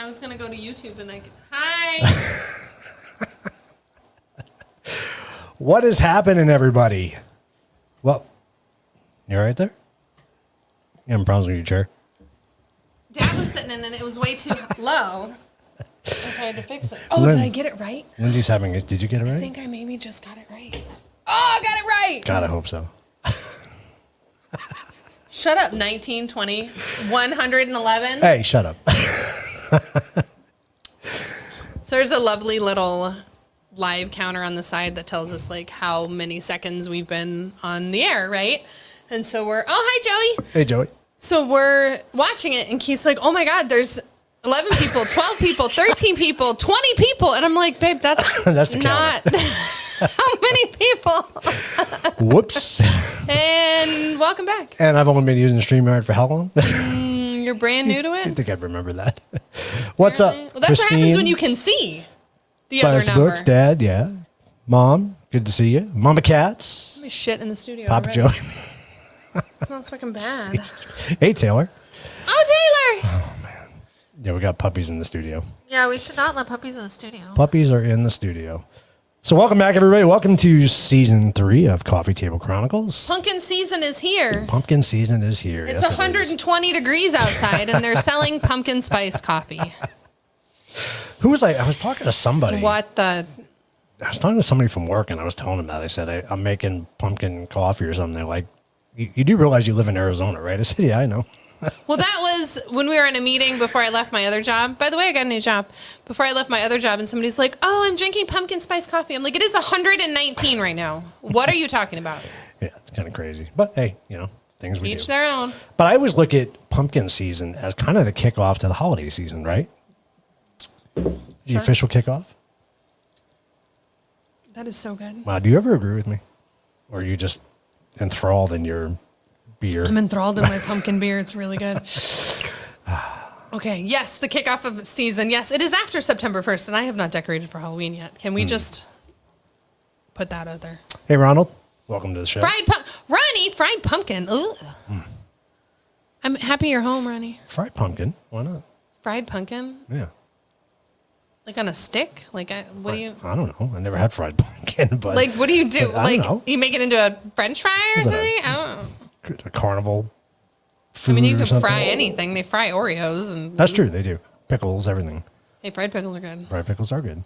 I was going to go to YouTube and hi. What is happening, everybody? Well, you all right there? You having problems with your chair? Dad was sitting in and it was way too low. That's why I had to fix it. Oh, did I get it right? Lindsay's having it. Did you get it right? I think I maybe just got it right. Oh, I got it right. God, I hope so. Shut up, 19, 20, 111. Hey, shut up. So there's a lovely little live counter on the side that tells us like how many seconds we've been on the air, right? And so we're, oh, hi, Joey. Hey, Joey. So we're watching it and Keith's like, oh my God, there's 11 people, 12 people, 13 people, 20 people. And I'm like, babe, that's the not how many people. Whoops. And welcome back. And I've only been using StreamYard for how long? You're brand new to I it? think I'd remember that. What's up, Well, that's what happens when you can see the other number. Books, Dad, yeah. Mom, good to see you. Mama Cats. Let me shit in the studio Papa already. Joey. It smells fucking bad. Hey, Taylor. Oh, Taylor! Oh, man. Yeah, we got puppies in the studio. Yeah, we should not let puppies in the studio. Puppies are in the studio. So welcome back, everybody. Welcome to season 3 of Coffee Table Chronicles. Pumpkin season is here. Pumpkin season is here. It's Yes, 120 degrees outside, and they're selling pumpkin spice coffee. Who was I was talking to somebody. What the? I was talking to somebody from work, and I was telling them that. I said, I'm making pumpkin coffee or something. They're like, you do realize you live in Arizona, right? I said, yeah, I know. Well, that was when we were in a meeting before I left my other job. By the way, I got a new job. Before I left my other job, and somebody's like, oh, I'm drinking pumpkin spice coffee. I'm like, it is 119 right now. What are you talking about? Yeah, it's kind of crazy. But hey, things we Each do. their own. But I always look at pumpkin season as kind of the kickoff to the holiday season, right? The official kickoff. That is so good. Wow, do you ever agree with me? Or are you just enthralled in your beer? I'm enthralled in my pumpkin beer. It's really good. Okay. Yes, the kickoff of the season. Yes, it is after September 1st, and I have not decorated for Halloween yet. Can we just put that out there? Hey, Ronald. Welcome to the show. Ronnie, fried pumpkin. Ooh. I'm happy you're home, Ronnie. Fried pumpkin. Why not? Fried pumpkin? Yeah. Like on a stick? Like, what do you... I don't know. I never had fried pumpkin, but... Like, what do you do? I don't know. You make it into a French fry or something? I don't know. A carnival food I mean, you or can something. fry anything. They fry Oreos. And That's true. They do. Pickles, everything. Hey, fried pickles are good. Fried pickles are good.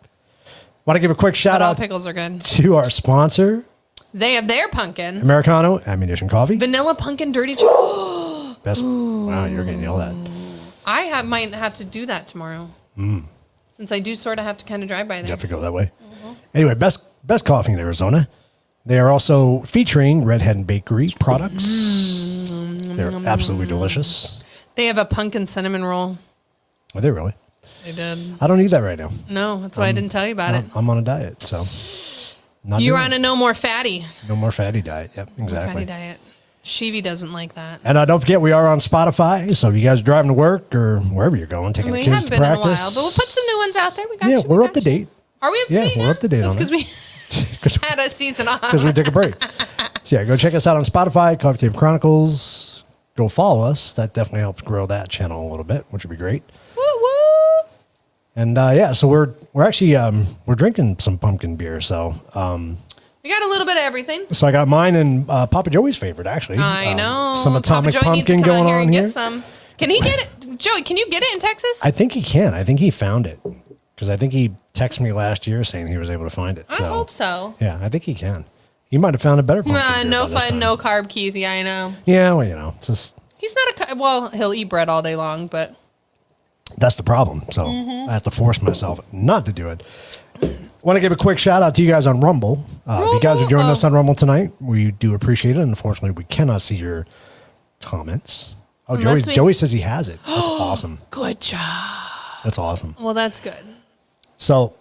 Want to give a quick shout All out pickles are good. to our sponsor, They have their pumpkin. Americano Ammunition Coffee. Vanilla pumpkin dirty chocolate. Best. Wow, you're getting yelled at. I might have to do that tomorrow. Since I do sort of have to kind of drive by You there. have to go that way. Anyway, best coffee in Arizona. They are also featuring Red Hen Bakery products. They're absolutely delicious. They have a pumpkin cinnamon roll. Are they really? They did. I don't need that right now. No, that's why I didn't tell you about it. I'm on a diet, so not You're doing on it. a no more fatty. No more fatty diet. Yep, exactly. Fatty diet. Shivi doesn't like that. And don't forget, we are on Spotify. So if you guys are driving to work or wherever you're going, taking the We kids haven't to been in a practice. while, but we'll put some new ones out there. We got Yeah, you. we're we up to got you. date. Are we up to Yeah, date? we're up to date That's on because we had a season off. Because we took a break. So yeah, go check us out on Spotify, Coffee Table Chronicles. Go follow us. That definitely helps grow that channel a little bit, which would be great. Woo woo. And yeah, so we're actually we're drinking some pumpkin beer. So We got a little bit of everything. I got mine and Papa Joey's favorite actually. I know. Some atomic Papa Joey pumpkin needs to come going out on and here. Get some. Can he get it, Joey? Can you get it in Texas? I think he can. I think he found it because I think he texted me last year saying he was able to find it. I hope so. Yeah, I think he can. He might have found a better pumpkin beer No by this fun, time. no carb, Keith. Yeah, I know. Yeah, well, it's just He's not well, he'll eat bread all day long, but that's the problem. So I have to force myself not to do it. Want to give a quick shout out to you guys on Rumble. If you guys are joining us on Rumble tonight, we do appreciate it. Unfortunately, we cannot see your comments. Oh, Joey says he has it. That's awesome. Good job. That's awesome. Well, that's good. So,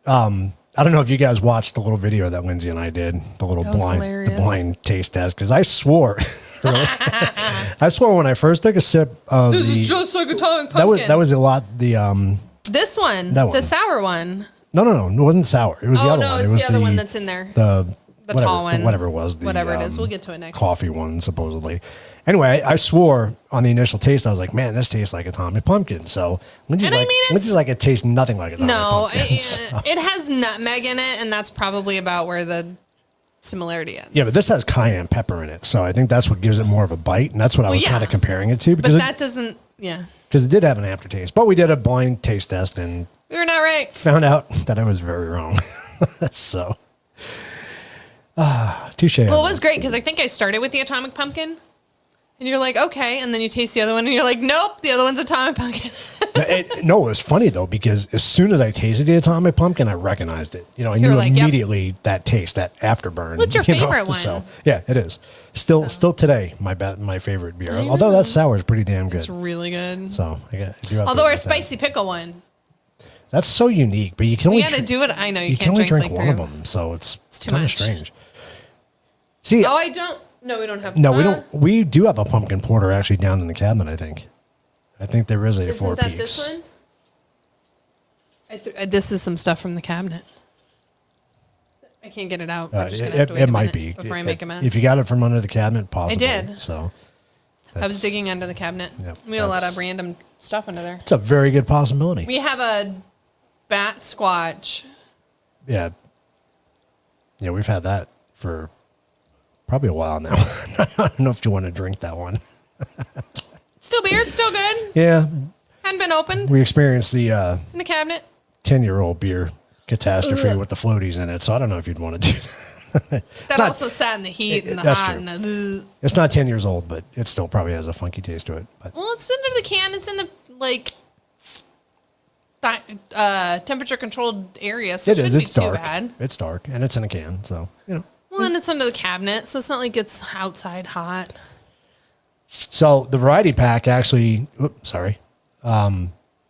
I don't know if you guys watched the little video that Lindsay and I did, the little That was blind hilarious. taste test, because I swore, I swore when I first took a sip of This the, is just like atomic pumpkin. that was a lot. This one, That one. the sour one. No, it wasn't sour. It was the other one. It it's was the other one that's in there. the The tall one. Whatever it was. Whatever it is. We'll get to it next. Coffee one, supposedly. Anyway, I swore on the initial taste, I was like, man, this tastes like Atomic Pumpkin. So Lindsay's like, it tastes nothing like Atomic Pumpkin. It has nutmeg in it, and that's probably about where the similarity ends. Yeah, but this has cayenne pepper in it. So I think that's what gives it more of a bite. And that's what I was kind of comparing it to. Because that doesn't, because it did have an aftertaste. But we did a blind taste test and we were not right. Found out that I was very wrong. So, touche. Well, it was great because I think I started with the Atomic Pumpkin. And you're like, okay. And then you taste the other one and you're like, nope, the other one's Atomic Pumpkin. No, it was funny though, because as soon as I tasted the Atomic Pumpkin, I recognized it. I knew like, immediately that taste, that afterburn. What's your favorite one? So, yeah, it is. Still today, my favorite beer. Although that sour is pretty damn good. It's really good. So, I do have although our spicy pickle one. That's so unique, but you can only do it. I know you can't only drink one of them, so it's too kind of much. strange. See, I don't. No, we don't have. No, we don't. We do have a pumpkin porter actually down in the cabinet. I think there is a Four Peaks. Isn't that this one? This is some stuff from the cabinet. I can't get it out. We're just gonna have to wait it might be before I make a mess. If you got it from under the cabinet, possibly. I did. So I was digging under the cabinet. We have a lot of random stuff under there. It's a very good possibility. We have a bat squatch. Yeah, we've had that for probably a while now. I don't know if you want to drink that one. Still beer, it's still good. Yeah. Hadn't been opened. We experienced the in the cabinet 10-year-old beer catastrophe with the floaties in it, so I don't know if you'd want to do that. That also sat in the heat and the hot. And the it's not 10 years old, but it still probably has a funky taste to it. But. Well, it's been under the can. It's in the temperature controlled area, so it shouldn't be too bad. It's dark and it's in a can, so Well, and it's under the cabinet, so it's not like it's outside hot. So the variety pack actually, the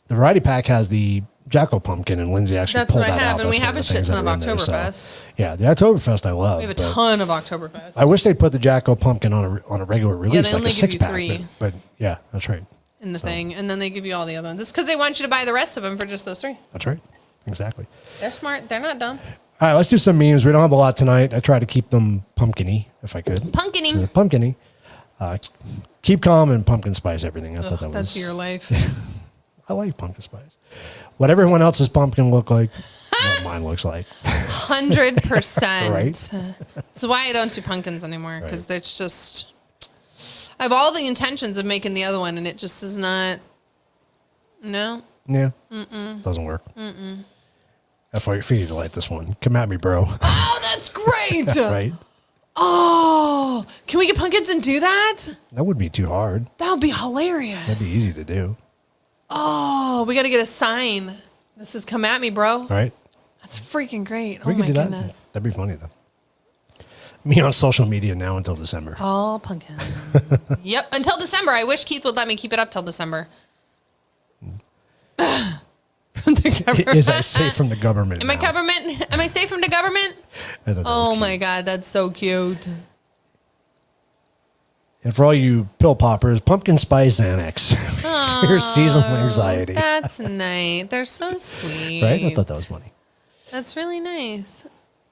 variety pack has the Jacko Pumpkin, and Lindsay actually pulled that out. That's what I have, and we have a shit ton of Oktoberfest. So, yeah, the Oktoberfest I love. We have a ton of Oktoberfest. I wish they'd put the Jacko Pumpkin on a regular release, they only like a give you 6-pack. 3. But yeah, that's right. In the thing, and then they give you all the other ones. It's because they want you to buy the rest of them for just those 3. That's right. Exactly. They're smart. They're not dumb. All right, let's do some memes. We don't have a lot tonight. I try to keep them pumpkin-y, if I could. Pumpkin-y. Pumpkin-y. Keep calm and pumpkin spice everything. I thought that's your life. I like pumpkin spice. What everyone else's pumpkin look like, what mine looks like. 100%. Right? That's why I don't do pumpkins anymore, because it's just... I have all the intentions of making the other one, and it just is not... No. Yeah. Doesn't work. That's why you need to like this one. Come at me, bro. Oh, that's great. Right? Oh, can we get pumpkins and do that? That wouldn't be too hard. That would be hilarious. That'd be easy to do. Oh, we got to get a sign. This is come at me, bro. Right? That's freaking great. We oh, my do goodness. That'd be funny, though. Me on social media now until December. All pumpkin. Yep, until December. I wish Keith would let me keep it up till December. From the government. Is I safe from the government? Am I safe from the government? I don't know. Oh my God, that's so cute. And for all you pill poppers, pumpkin spice Xanax for your seasonal anxiety. That's nice. They're so sweet. Right? I thought that was funny. That's really nice.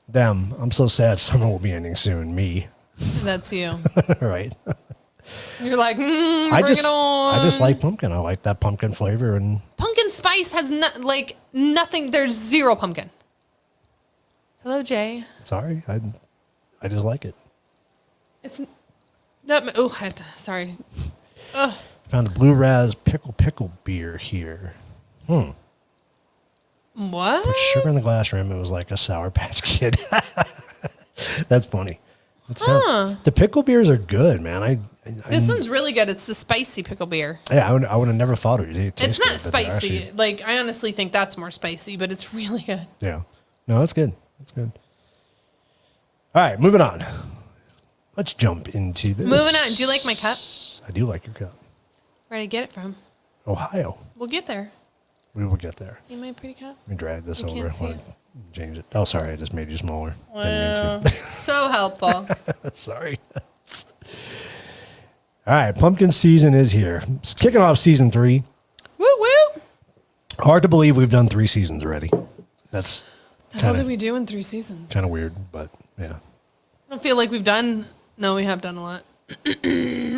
Them. I'm so sad summer will be ending soon. Me. That's you. Right. You're like, bring I it on. just like pumpkin. I like that pumpkin flavor and pumpkin spice has nothing. There's zero pumpkin. Hello, Jay. Sorry, I just like it. It's not. Oh, sorry. Found a blue raz pickle beer here. What? Put sugar in the glass rim. It was like a Sour Patch Kid. That's funny. The pickle beers are good, man. This one's really good. It's the spicy pickle beer. Yeah, I would have never thought it would taste It's not good, spicy. actually, I honestly think that's more spicy, but it's really good. Yeah. No, that's good. That's good. All right, moving on. Let's jump into this. Moving on. Do you like my cup? I do like your cup. Where'd I get it from? Ohio. We'll get there. We will get there. See my pretty cup? Let me drag this You over. can't see Wanna it. Change it. Oh, sorry. I just made you smaller. Wow. Didn't mean So helpful. to. Sorry. All right. Pumpkin season is here. It's kicking off season 3. Woo woo. Hard to believe we've done 3 seasons already. That's The hell did we do in 3 seasons? kind of weird, but yeah. I don't feel like we've done. No, we have done a lot.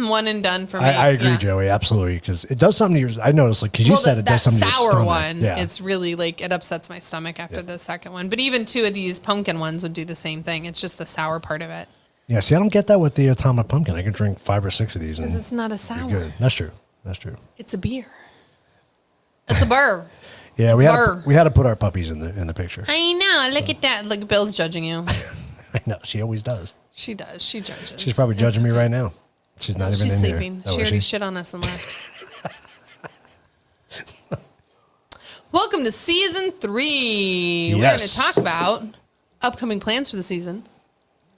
One and done for me. I agree, Joey, absolutely, because it does something to your. I noticed, like, because you said it does something to your stomach. That sour one, yeah. it's really like it upsets my stomach after the second one. But even 2 of these pumpkin ones would do the same thing. It's just the sour part of it. Yeah, see, I don't get that with the Atomic Pumpkin. I can drink 5 or 6 of these, and it's not a sour. good. That's true. That's true. It's a beer. It's a burr. Yeah, we had to put our puppies in the picture. I know. Look at that. Look, Bill's judging you. I know. She always does. She does. She judges. She's probably judging me right now. She's not even in sleeping. here. She already shit on us and left. Welcome to season 3. Yes. We're going to talk about upcoming plans for the season.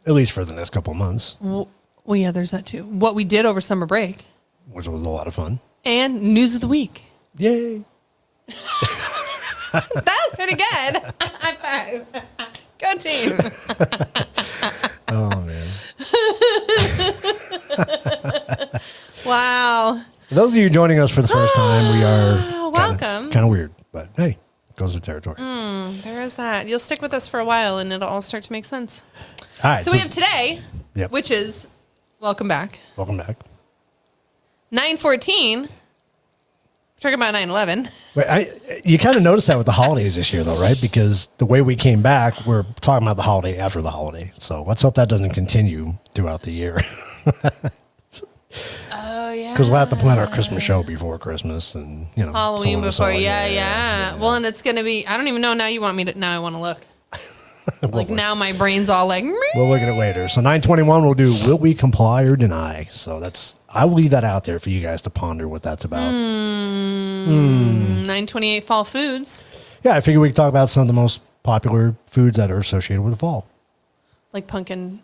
At least for the next couple of months. Well, yeah, there's that too. What we did over summer break. Which was a lot of fun. And news of the week. Yay. That was pretty good. High five. Go team. Oh, man. Wow. For those of you joining us for the first time, we are welcome. Kind of weird, but hey, it goes with territory. There is that. You'll stick with us for a while and it'll all start to make sense. All right. So we have today, Yep. which is, welcome back, Welcome back. 9/14. We're talking about 9/11. Wait, you kind of noticed that with the holidays this year, though, right? Because the way we came back, we're talking about the holiday after the holiday. So let's hope that doesn't continue throughout the year. Oh, yeah. Because we'll have to plan our Christmas show before Christmas and, you know. Halloween so on and so before, on. Yeah. Well, and it's going to be, I don't even know now you want me to, now I want to look. Like look. now my brain's all like, meh. We'll look at it later. So 9/21 we'll do will we comply or deny? So I will leave that out there for you guys to ponder what that's about. 9/28 fall foods. Yeah, I figure we could talk about some of the most popular foods that are associated with fall. Like pumpkin.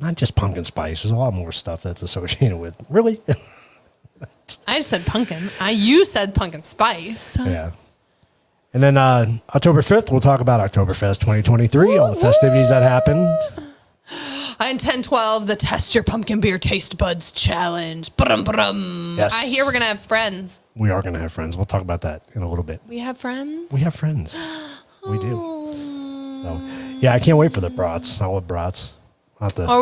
Not just pumpkin spice. There's a lot more stuff that's associated with. Really? I just said pumpkin. You said pumpkin spice. Yeah. And then October 5th, we'll talk about Oktoberfest 2023, all the festivities that happened. And 10/12, the Test Your Pumpkin Beer Taste Buds Challenge. Ba-dum-ba-dum. Yes. I hear we're going to have friends. We are going to have friends. We'll talk about that in a little bit. We have friends? We have friends. We do. So, yeah, I can't wait for the brats. I love brats. I'll have to, Do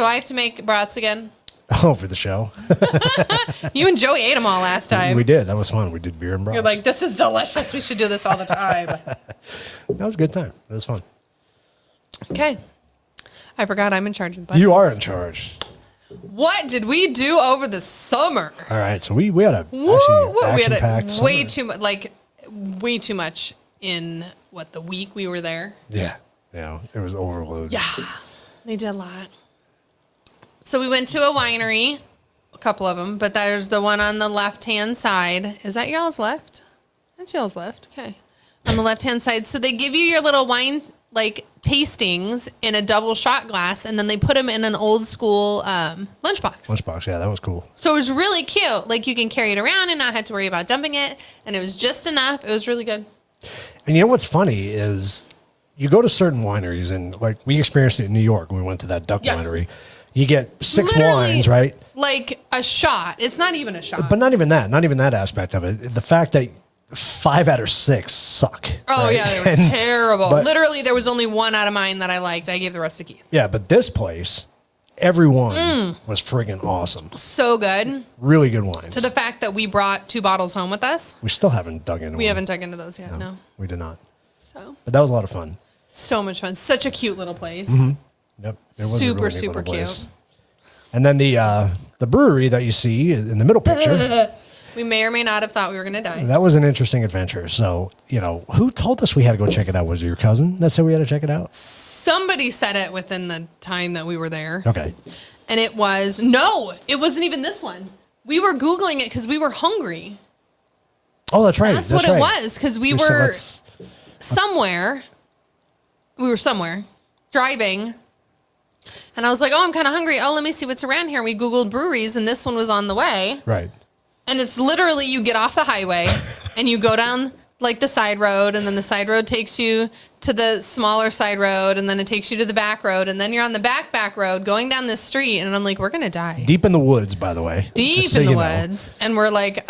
I have to make brats again? for the show. You and Joey ate them all last time. We did. That was fun. We did beer and brats. You're like, this is delicious. We should do this all the time. That was a good time. It was fun. Okay. I forgot I'm in charge of the buttons. You are in charge. What did we do over the summer? All right. So we had a We had action-packed way summer. way too much in the week we were there. Yeah. Yeah. It was overload. Yeah. They did a lot. So we went to a winery, a couple of them, but there's the one on the left-hand side. Is that y'all's left? That's y'all's left. Okay. On the left-hand side. So they give you your little wine, tastings in a double shot glass, and then they put them in an old school lunchbox. Lunchbox. Yeah, that was cool. So it was really cute. You can carry it around and not have to worry about dumping it. And it was just enough. It was really good. And you know what's funny is you go to certain wineries, and we experienced it in New York when we went to that duck winery. You get 6 Literally, wines, right? Like a shot. It's not even a shot. But not even that aspect of it. The fact that 5 out of 6 suck. Oh, right? yeah, they were terrible. but- Literally, there was only one out of mine that I liked. I gave the rest to Keith. Yeah, but this place, everyone was friggin' awesome. So good. Really good wines. To the fact that we brought 2 bottles home with us. We still haven't dug into We one. haven't dug into those yet, no. We did not. So, But that was a lot of fun. so much fun. Such a cute little place. Yep. It was a Super, really neat super little place. cute. And then the brewery that you see in the middle picture, We may or may not have thought we were going to die. that was an interesting adventure. So, who told us we had to go check it out? Was it your cousin that said we had to check it out? Somebody said it within the time that we were there. Okay. And it wasn't even this one. We were Googling it because we were hungry. Oh, that's right. That's what right. it was, because we said were let's- somewhere. We were somewhere driving. And I was like, oh, I'm kind of hungry. Oh, let me see what's around here. And we Googled breweries, and this one was on the way. Right. And it's literally you get off the highway and you go down the side road, and then the side road takes you to the smaller side road, and then it takes you to the back road, and then you're on the back road going down this street. And I'm like, we're going to die. Deep in the woods, by the way. Deep just so in the you know. woods. And we're like,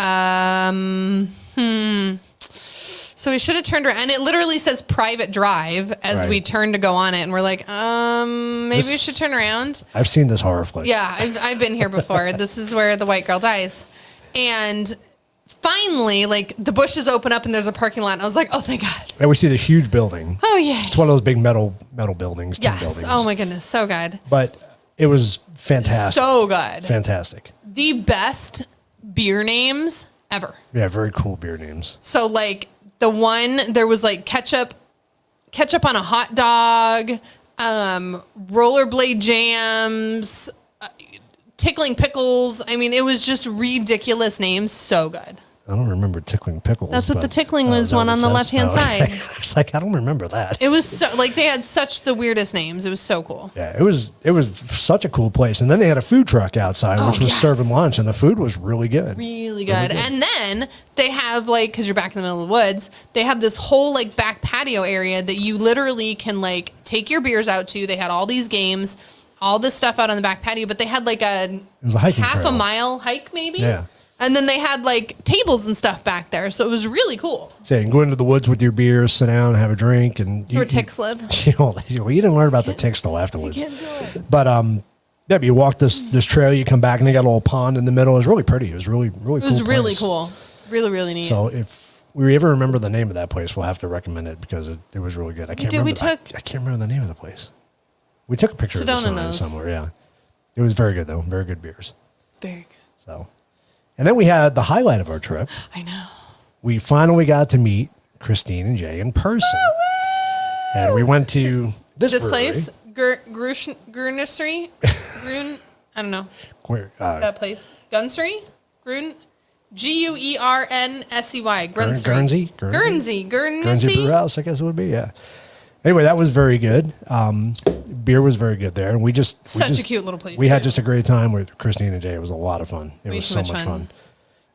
So we should have turned around, and it literally says private drive as we turn to go on it, and we're like, maybe we should turn around. I've seen this horror flick. Yeah, I've been here before. This is where the white girl dies. And finally, like, the bushes open up and there's a parking lot, and I was like, oh, thank God. And we see the huge building. Oh, yeah. It's one of those big metal buildings, tin Yes. buildings. Oh, my goodness. So good. But it was fantastic. So good. Fantastic. The best beer names ever. Yeah, very cool beer names. So, like, there was like ketchup on a hot dog, rollerblade jams, tickling pickles. I mean, it was just ridiculous names. So good. I don't remember tickling pickles. That's what the tickling was, one on the left-hand side. It's like, I don't remember that. It was so, like, they had such the weirdest names. It was so cool. Yeah, it was such a cool place. And then they had a food truck outside, which was serving lunch, and the food was really good. Really good. And then they have, like, because you're back in the middle of the woods, they have this whole, like, back patio area that you literally can, like, take your beers out to. They had all these games, all this stuff out on the back patio, but they had, like, it was a hiking half trail. a mile hike, maybe? Yeah. And then they had, like, tables and stuff back there. So it was really cool. So you can go into the woods with your beers, sit down, have a drink. And That's where ticks live. You didn't learn about the ticks till afterwards. You can't do it. But, yeah, you walk this trail, you come back, and they got a little pond in the middle. It was really pretty. It was really cool. It was really place. cool. Really, really neat. So if we ever remember the name of that place, we'll have to recommend it because it was really good. I can't remember. I can't remember the name of the place. We took a picture of the sign somewhere. Yeah, it was very good though. Very good beers. Very good. So, and then we had the highlight of our trip. I know. We finally got to meet Christine and Jay in person, and we went to this place, Grunersey, I don't know. Where, that place, Gunsery, Guernsey, Guernsey Guernsey. Brew House, I guess it would be. Yeah. Anyway, that was very good. Beer was very good there, and we just a cute little place. We had just a great time with Christine and Jay. It was a lot of fun. It was so much fun.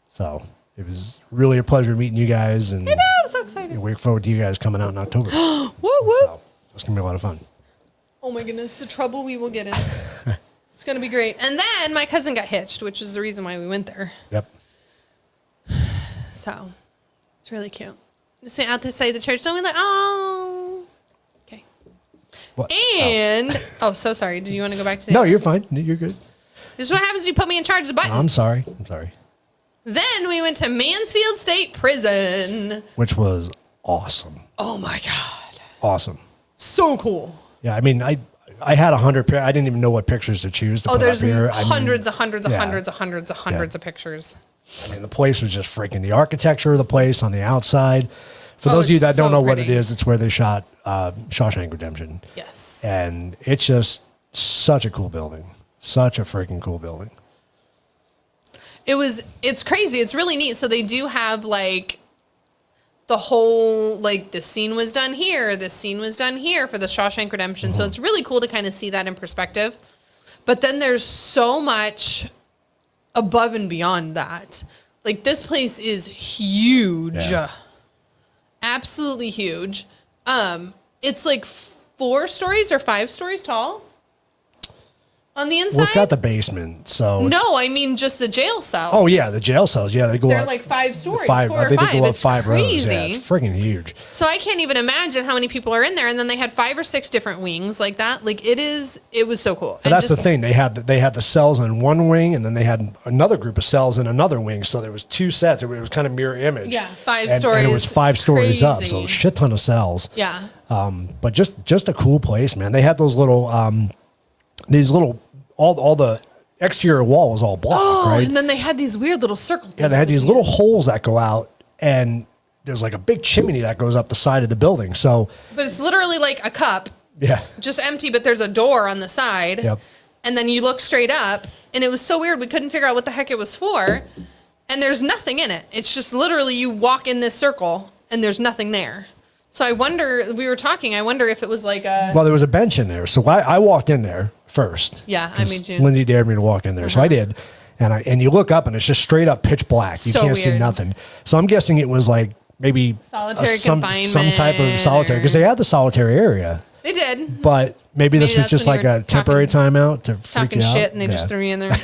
So it was really a pleasure meeting you guys, and I know, I'm so excited. We look forward to you guys coming out in October. Woo woo! So it's gonna be a lot of fun. Oh my goodness, the trouble we will get in. It's gonna be great. And then my cousin got hitched, which is the reason why we went there. Yep. So it's really cute. Sitting out this side of the church, don't we? Like, oh, okay. What? And so sorry. Do you want to go back to? No, you're fine. You're good. This is what happens when you put me in charge of the buttons. I'm sorry. Then we went to Mansfield State Prison, which was awesome. Oh my God. Awesome. So cool. Yeah, I mean, I had 100. I didn't even know what pictures to choose to put there's up here. hundreds of pictures. I mean, the place was just freaking. The architecture of the place on the outside. For those of you that don't know what it is, it's where they shot Shawshank Redemption. Yes. And it's just such a cool building. Such a freaking cool building. It's crazy. It's really neat. So they do have like the whole, like this scene was done here. This scene was done here for the Shawshank Redemption. So it's really cool to kind of see that in perspective. But then there's so much above and beyond that. Like this place is huge. Yeah. Absolutely huge. It's like 4 stories or 5 stories tall on the inside. Well, it's got the basement, so no, I mean just the jail cells. Oh yeah, the jail cells. Yeah, they go. They're up, like 5 stories. I think they go up it's 5 rows. crazy. Yeah, it's freaking huge. So I can't even imagine how many people are in there. And then they had 5 or 6 different wings like that. Like it was so cool. But that's the thing. They had the cells in one wing, and then they had another group of cells in another wing. So there was 2 sets. It was kind of mirror image. Yeah, 5 stories. And it was 5 stories up, so a shit ton of cells. Yeah. But just a cool place, man. They had those little all the exterior wall was all block, right? And then they had these weird little circle things. Yeah, they had these little holes that go out, and there's like a big chimney that goes up the side of the building. So, but it's literally like a cup. Yeah. Just empty, but there's a door on the side. Yep. And then you look straight up, and it was so weird. We couldn't figure out what the heck it was for. And there's nothing in it. It's just literally you walk in this circle, and there's nothing there. So I wonder if it was like a... Well, there was a bench in there. So I walked in there first. Yeah, I made you. Lindsay dared me to walk in there. So I did. And you look up and it's just straight up pitch black. You can't see nothing. So I'm guessing it was like maybe solitary confinement. Some type of solitary, because they had the solitary area. They did. But maybe this was just like a temporary timeout to freak you out. Talking shit, and they just threw me in there.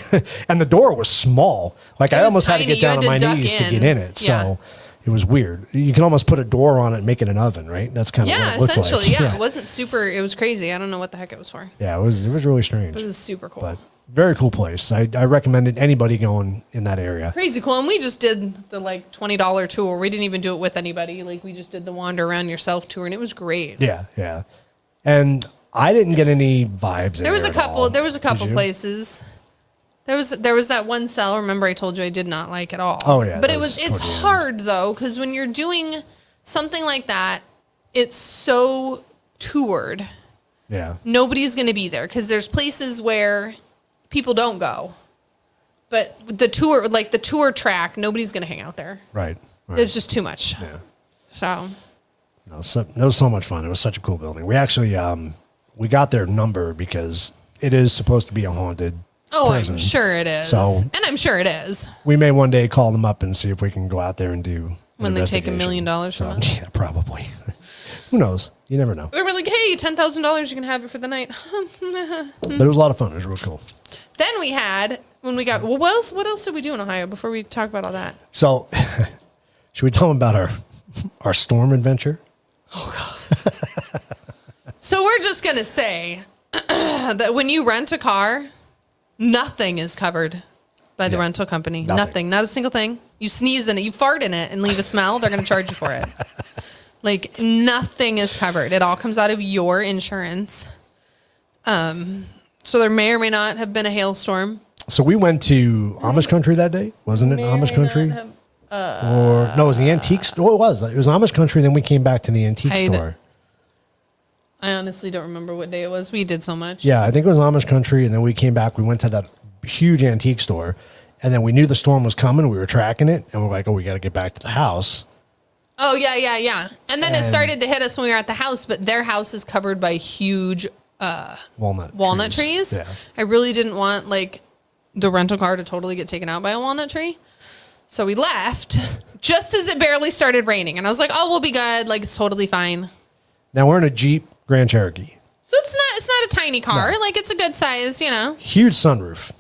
And the door was small. Like I almost had to get down on my knees to get in it. So It was weird. You can almost put a door on it and make it an oven, right? That's kind of what it looked essentially. like. Yeah, it wasn't super. It was crazy. I don't know what the heck it was for. Yeah, it was really strange. But it was super cool. But very cool place. I recommended anybody going in that area. Crazy cool. And we just did the like $20 tour. We didn't even do it with anybody. Like we just did the wander around yourself tour, and it was great. Yeah, yeah. And I didn't get any vibes. There was a couple. There was a couple places. There was that one cell. Remember, I told you I did not like at all. Oh yeah. But it's hard though, because when you're doing something like that, it's so toured. Yeah. Nobody's going to be there because there's places where people don't go. But the tour track, nobody's going to hang out there. Right. It's just too much. Yeah. So. No, it was so much fun. It was such a cool building. We actually we got their number because it is supposed to be a haunted prison. I'm sure it is. And I'm sure it is. We may one day call them up and see if we can go out there and do when they take $1 million from us. Yeah, probably. Who knows? You never know. They were like, hey, $10,000, you can have it for the night. But it was a lot of fun. It was real cool. Then we had, when we got, what else did we do in Ohio before we talk about all that? So, should we tell them about our storm adventure? Oh, God. So we're just going to say that when you rent a car, nothing is covered by the rental company. Nothing. Not a single thing. You sneeze in it, you fart in it and leave a smell, they're going to charge you for it. Like nothing is covered. It all comes out of your insurance. So there may or may not have been a hailstorm. So we went to Amish country that day. Wasn't it Amish country? Or no, it was the antique store. It was Amish country. Then we came back to the antique store. I honestly don't remember what day it was. We did so much. Yeah, I think it was Amish country. And then we came back. We went to that huge antique store. And then we knew the storm was coming. We were tracking it. And we're like, oh, we got to get back to the house. Oh, yeah. And then it started to hit us when we were at the house. But their house is covered by huge walnut trees. Yeah. I really didn't want like the rental car to totally get taken out by a walnut tree. So we left just as it barely started raining. And I was like, oh, we'll be good. Like, it's totally fine. Now we're in a Jeep Grand Cherokee. So it's not a tiny car. No. Like, it's a good size, Huge sunroof.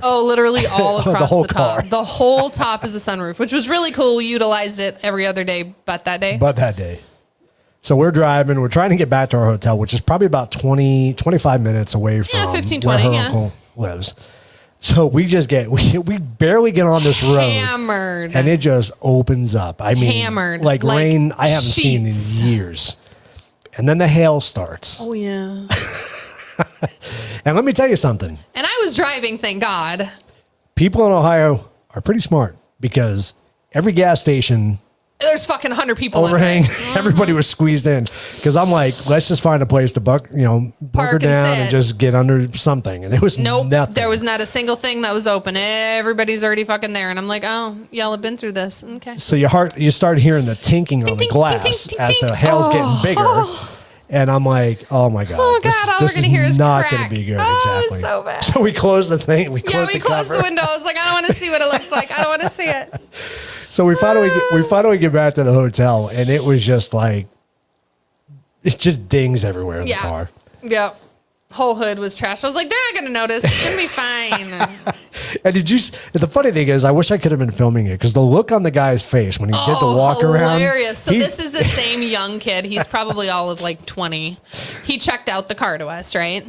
Oh, literally all across the top. car. The whole top is a sunroof, which was really cool. We utilized it every other day but that day. So we're driving. We're trying to get back to our hotel, which is probably about 25 minutes away from 15, where 20, her uncle lives. So we barely get on this road. Hammered. And it just opens up. I mean, hammered. Like rain I haven't seen in years. And then the hail starts. Oh, yeah. And let me tell you something. And I was driving, thank God. People in Ohio are pretty smart because every gas station... There's fucking 100 people overhang. Everybody was squeezed in because I'm like, let's just find a place to bunker down and just get under something. And it was nothing. There was not a single thing that was open. Everybody's already fucking there. And I'm like, oh, y'all have been through this. Okay. So you start hearing the tinking on the glass as the hail's getting bigger. And I'm like, oh my God. Oh God, all we're going to hear is not crack. going to be good. Oh, exactly. It's so bad. So we closed the thing. We closed the window. I was like, I don't want to see what it looks like. I don't want to see it. So we finally get back to the hotel, and it was just like, it's just dings everywhere in the car. Yeah. Whole hood was trashed. I was like, they're not going to notice. It's going to be fine. And the funny thing is, I wish I could have been filming it because the look on the guy's face when he did the walk around. Hilarious. So this is the same young kid. He's probably all of like 20. He checked out the car to us, right?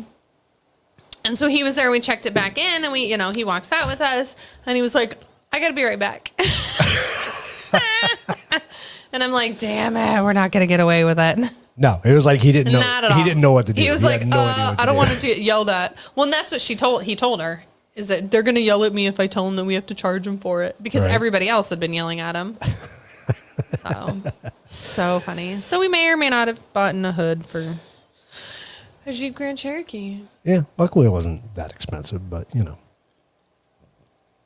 And so he was there. We checked it back in, and he walks out with us, and he was like, I got to be right back. And I'm like, damn it, we're not going to get away with it. No, it was like he didn't know. Not at all. He didn't know what to do. He was like, I don't want to get yelled at. Well, and that's what he told her, is that they're going to yell at me if I tell them that we have to charge them for it. Because everybody else had been yelling at him. So funny. So we may or may not have bought a hood for a Jeep Grand Cherokee. Yeah, luckily it wasn't that expensive, but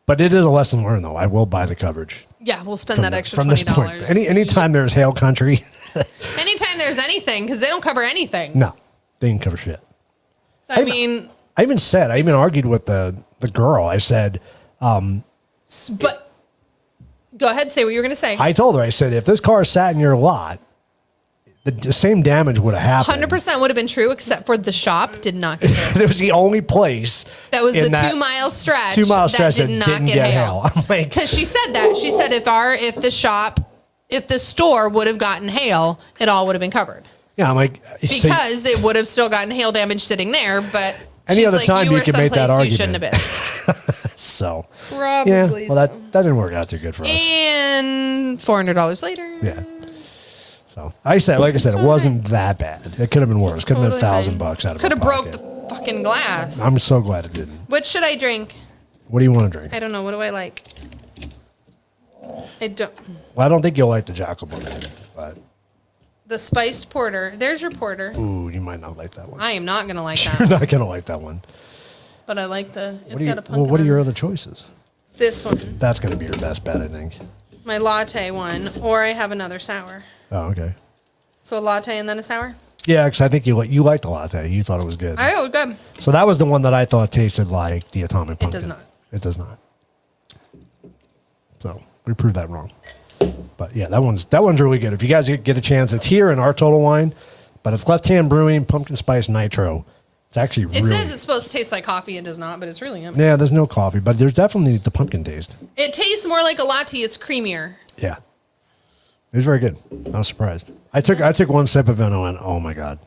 But it is a lesson learned, though. I will buy the coverage. Yeah, we'll spend that extra $20. Anytime there's hail country. Anytime there's anything, because they don't cover anything. No, they didn't cover shit. So, I even argued with the girl. I said, but go ahead, say what you were going to say. I told her, I said, if this car sat in your lot, the same damage would have happened. 100% would have been true, except for the shop did not get hit. It was the only place. That was the 2 mile stretch. 2 mile stretch that did not get hail. I'm like, because she said that. She said if the shop if the store would have gotten hail, it all would have been covered. Yeah, I'm like, because it would have still gotten hail damage sitting there, but any she's other like, time you can make that argument. You shouldn't have been. So Probably. Well, that didn't work out too good for us. And $400 later. Yeah. So like I said, it wasn't that bad. It could have been worse. Could have been $1,000 out of Could have my broke pocket. the fucking glass. I'm so glad it didn't. What should I drink? What do you want to drink? I don't know. What do I like? I don't. Well, I don't think you'll like the Jacobin, but The spiced porter. There's your porter. ooh, you might not like that one. I am not gonna like You're that. not gonna like that one. But I like the. It's What got a pumpkin. what are your on it. other choices? This one, That's gonna be your best bet, I think. my latte one, or I have another sour. Oh, okay. So a latte and then a sour. Yeah, because I think you liked the latte. You thought it was good. Oh, good. So that was the one that I thought tasted like the Atomic Pumpkin. does not. It does not. So we proved that wrong. But yeah, that one's really good. If you guys get a chance, it's here in our Total Wine, but it's Left Hand Brewing Pumpkin Spice Nitro. It's actually It really. says it's supposed to taste like coffee. It does not, but it's really yummy. Yeah, there's no coffee, but there's definitely the pumpkin taste. It tastes more like a latte. It's creamier. Yeah, it was very good. I was surprised. I took one sip of it and I went, oh my god.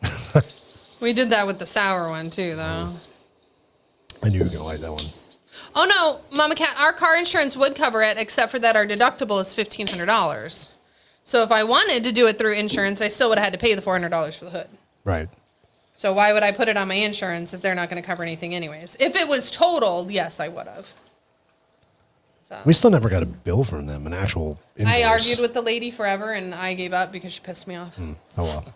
We did that with the sour one too, though. I knew you were gonna like that one. Oh no, Mama Cat, our car insurance would cover it, except for that our deductible is $1,500. So if I wanted to do it through insurance, I still would have had to pay the $400 for the hood. Right. So why would I put it on my insurance if they're not going to cover anything anyways? If it was totaled, yes, I would have. So We still never got a bill from them, an actual invoice. I argued with the lady forever, and I gave up because she pissed me off. Oh well.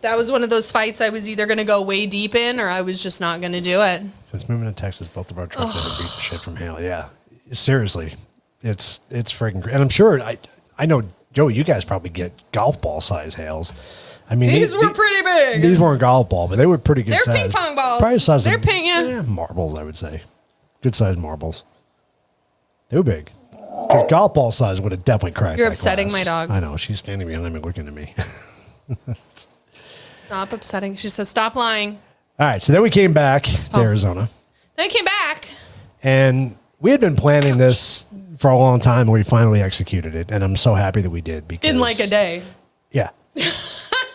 That was one of those fights I was either going to go way deep in or I was just not going to do it. Since moving to Texas, both of our trucks have beat the shit from hail. Yeah, seriously, it's freaking great. And I'm sure I know, Joe, you guys probably get golf ball size hails. I mean, These were pretty big. These weren't golf ball, but they were pretty good. They're size. ping pong balls. Probably the size They're of, ping, yeah. marbles, I would say. Good sized marbles. They were big. Because golf ball size would have definitely cracked. You're that upsetting glass. my dog. I know. She's standing behind me looking at me. Stop upsetting. She says, stop lying. All right. So then we came back to Arizona. Then I came back. And we had been planning this for a long time, and we finally executed it. And I'm so happy that we did. Because In like a day. Yeah.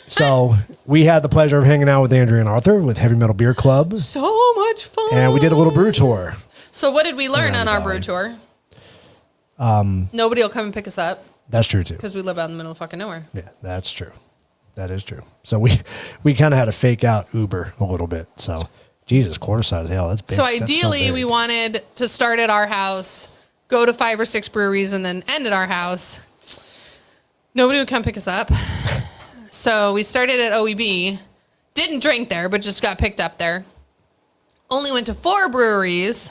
So we had the pleasure of hanging out with Andrea and Arthur with Heavy Metal Beer Club. So much fun. And we did a little brew tour. So what did we learn on our brew tour? Nobody will come and pick us up That's true, too. because we live out in the middle of fucking nowhere. Yeah, that's true. That is true. So we kind of had to fake out Uber a little bit. So, Jesus, quarter size hail. That's big. So That's ideally, big. we wanted to start at our house, go to 5 or 6 breweries, and then end at our house. Nobody would come pick us up. So we started at OEB. Didn't drink there, but just got picked up there. Only went to 4 breweries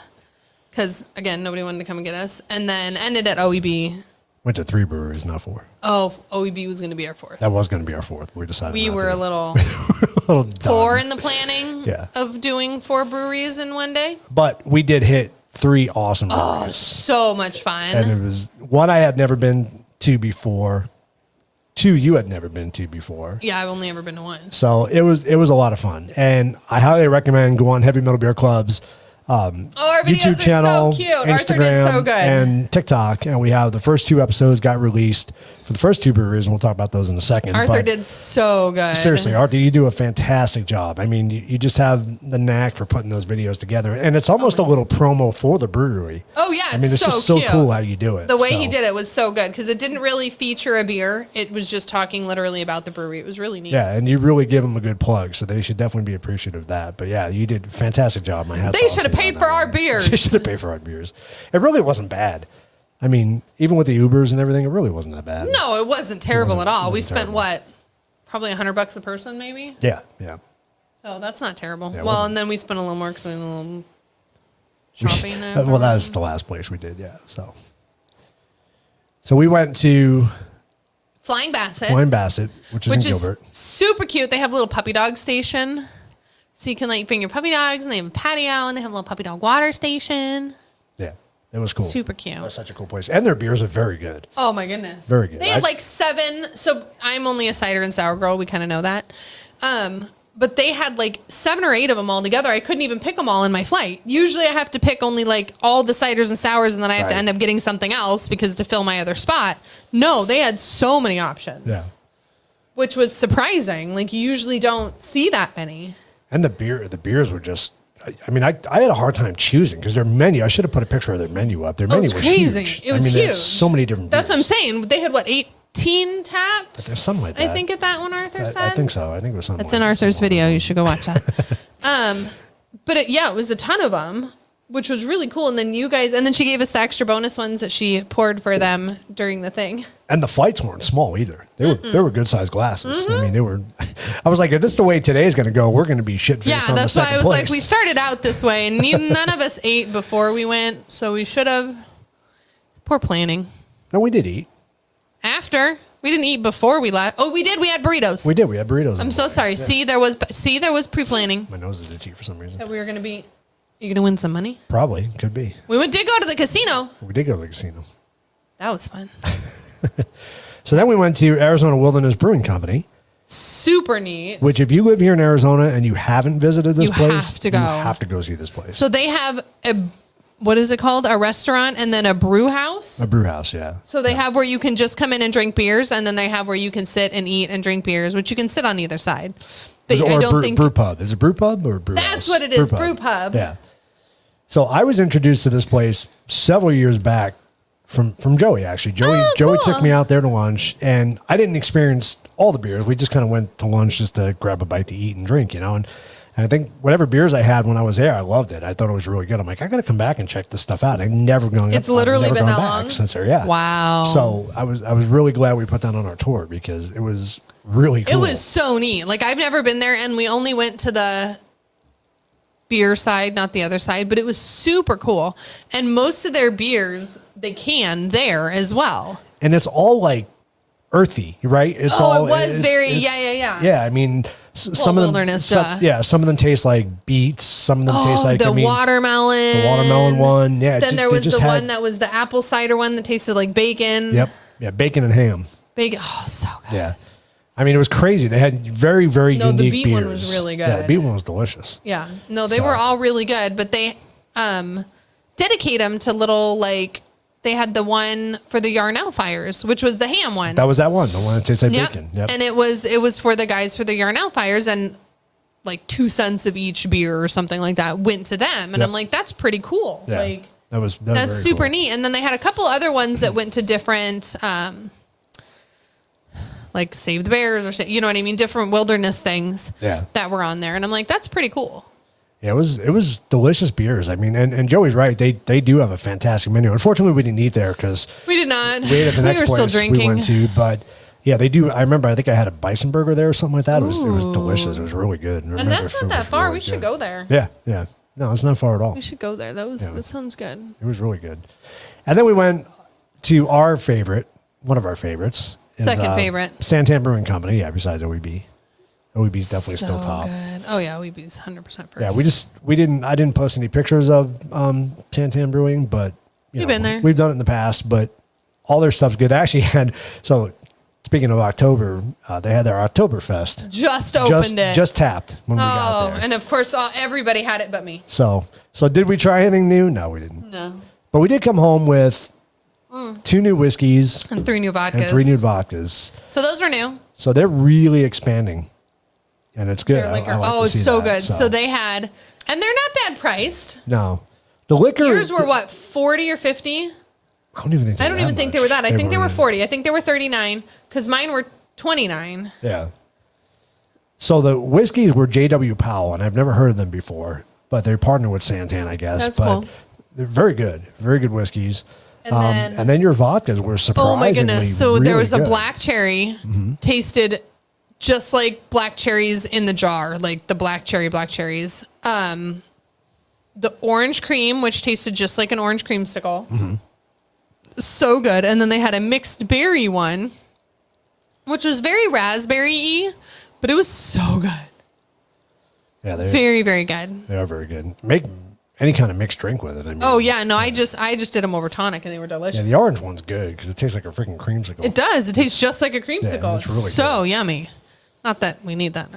because, again, nobody wanted to come and get us. And then ended at OEB. Went to 3 breweries, not 4. Oh, OEB was going to be our 4th. That was going to be our 4th. We decided We not were to. a little little dumb. poor in the planning Yeah. of doing 4 breweries in one day. But we did hit 3 awesome breweries. So much fun. And it was one I had never been to before. 2 you had never been to before. Yeah, I've only ever been to 1. So it was a lot of fun. And I highly recommend go on Heavy Metal Beer Club's Our videos YouTube channel, are so cute. Instagram, Arthur did so good. and TikTok. And we have the first 2 episodes got released for the first 2 breweries, and we'll talk about those in a second. Arthur But did so good. seriously, Arthur, you do a fantastic job. I mean, you just have the knack for putting those videos together. And it's almost a little promo for the brewery. Oh, yeah. I mean, it's so just so cute. cool how you do it. The way So, he did it was so good because it didn't really feature a beer. It was just talking literally about the brewery. It was really neat. Yeah, and you really give them a good plug, so they should definitely be appreciative of that. But yeah, you did a fantastic job. My hats They off should have to you paid on for that our one. beers. They should have paid for our beers. It really wasn't bad. I mean, even with the Ubers and everything, it really wasn't that bad. No, it wasn't terrible at all. We wasn't spent terrible. what? Probably $100 a person, maybe. Yeah, yeah. So that's not terrible. Yeah, it well, wasn't. and then we spent a little more because we went a little shopping. Well, that was the last place we did. Yeah, so we went to Flying Basset. Wine Basset, which is in Gilbert. Super cute. They have a little puppy dog station. So you can like bring your puppy dogs and they have a patio and they have a little puppy dog water station. Yeah, it was cool. Super cute. That's such a cool place, and their beers are very good. Oh my goodness. Very good. They had like 7. So I'm only a cider and sour girl. We kind of know that. but they had like 7 or 8 of them all together. I couldn't even pick them all in my flight. Usually I have to pick only like all the ciders and sours, and then I have to end up getting something else because to fill my other spot. No, they had so many options. Yeah. Which was surprising. Like you usually don't see that many. And the beers were just, I mean, I had a hard time choosing because their menu, I should have put a picture of their menu up. Their menu was crazy. Huge. It was They had huge. so many different beers. That's what I'm saying. They had what, 18 taps? There's something like that. I think at that one Arthur said. I think so. I think it was something. That's in Arthur's video. You should go watch that. But it was a ton of them, which was really cool. And then then she gave us the extra bonus ones that she poured for them during the thing. And the flights weren't small either. They were good sized glasses. I mean, they were. I was like, if this is the way today's going to go, we're going to be shit faced. Yeah, that's why I was like, we started out this way, and none of us ate before we went, so we should have. Poor planning. No, we did eat. After we didn't eat before we left. Oh, we did. We had burritos. We did. We had burritos. I'm so sorry. Yeah. See, there was pre-planning. My nose is itchy for some reason. That we were going to be. You're going to win some money. Probably could be. Did go to the casino. We did go to the casino. That was fun. So then we went to Arizona Wilderness Brewing Company. Super neat. Which, if you live here in Arizona and you haven't visited this place, you have to go see this place. So they have what is it called? A restaurant and then a brew house? A brew house, yeah. So they have where you can just come in and drink beers, and then they have where you can sit and eat and drink beers, which you can sit on either side. But I don't think brew pub. Is it brew pub or brew house? That's what it is, brew pub. Yeah. So I was introduced to this place several years back from Joey, actually. Joey took me out there to lunch, and I didn't experience all the beers. We just kind of went to lunch just to grab a bite to eat and drink, And I think whatever beers I had when I was there, I loved it. I thought it was really good. I'm like, I got to come back and check this stuff out. I've never gone. It's literally been that long since there. Yeah. Wow. So I was really glad we put that on our tour because it was really cool. It was so neat. Like I've never been there, and we only went to the beer side, not the other side, but it was super cool. And most of their beers they can there as well. And it's all like earthy, right? It was very yeah. Yeah, I mean, some of them, wilderness, some of them taste like beets. Some of them taste like watermelon. The watermelon one, yeah. Then there was the one that was the apple cider one that tasted like bacon. Yep, yeah, bacon and ham. Bacon, so good. Yeah, I mean, it was crazy. They had very unique beers. The beet one was really good. Yeah, the beet one was delicious. Yeah, no, they were all really good, but they dedicate them to little like. They had the one for the Yarnell fires, which was the ham one. That was that one, the one that tastes like bacon. Yep. And it was for the guys for the Yarnell fires, and like 2 cents of each beer or something like that went to them. And I'm like, that's pretty cool. Yeah. Like that's super cool. neat. And then they had a couple other ones that went to different, like Save the Bears or you know what I mean, different wilderness things that were on there. And I'm like, that's pretty cool. Yeah, it was delicious beers. I mean, and Joey's right. They do have a fantastic menu. Unfortunately, we didn't eat there because we did not. We ate at the next were place still drinking. we went to, but yeah, they do. I remember. I think I had a bison burger there or something like that. It was delicious. It was really good. And that's not that far. Really we should go there. Yeah. No, it's not far at all. We should go there. That sounds good. It was really good. And then we went to our favorite, one of our favorites. Second favorite. Santan Brewing Company. Yeah, besides OEB. OEB's definitely still top. Good. Oh yeah, OEB's 100% first. Yeah, I didn't post any pictures of Santan Brewing, but you've been there. We've done it in the past, but all their stuff's good. They actually had, so speaking of October, they had their Oktoberfest. Just opened it. Just tapped when we got there. And of course everybody had it but me. So did we try anything new? No, we didn't. No. But we did come home with 2 new whiskeys. And 3 new vodkas. And 3 new vodkas. So those are new. So they're really expanding. And it's good. It's so good. So they had, and they're not bad priced. No. The liquor. Yours were what, 40 or 50? I don't even think they were that. I think they were 40. I think they were 39 because mine were 29. Yeah. So the whiskeys were J.W. Powell, and I've never heard of them before, but they're partnered with Santan, I guess. That's cool. They're very good whiskeys. And then your vodkas were surprisingly oh my goodness! So there was really a black cherry, tasted just like black cherries in the jar, like the black cherries. The orange cream, which tasted just like an orange creamsicle. So good. And then they had a mixed berry one, which was very raspberry-y, but it was so good. Yeah, they're very, very good. They are very good. Make any kind of mixed drink with it. I mean, I just did them over tonic and they were delicious. Yeah, the orange one's good because it tastes like a freaking creamsicle. It does. It tastes just like a creamsicle. Yeah, it's really so yummy. Not that we need that.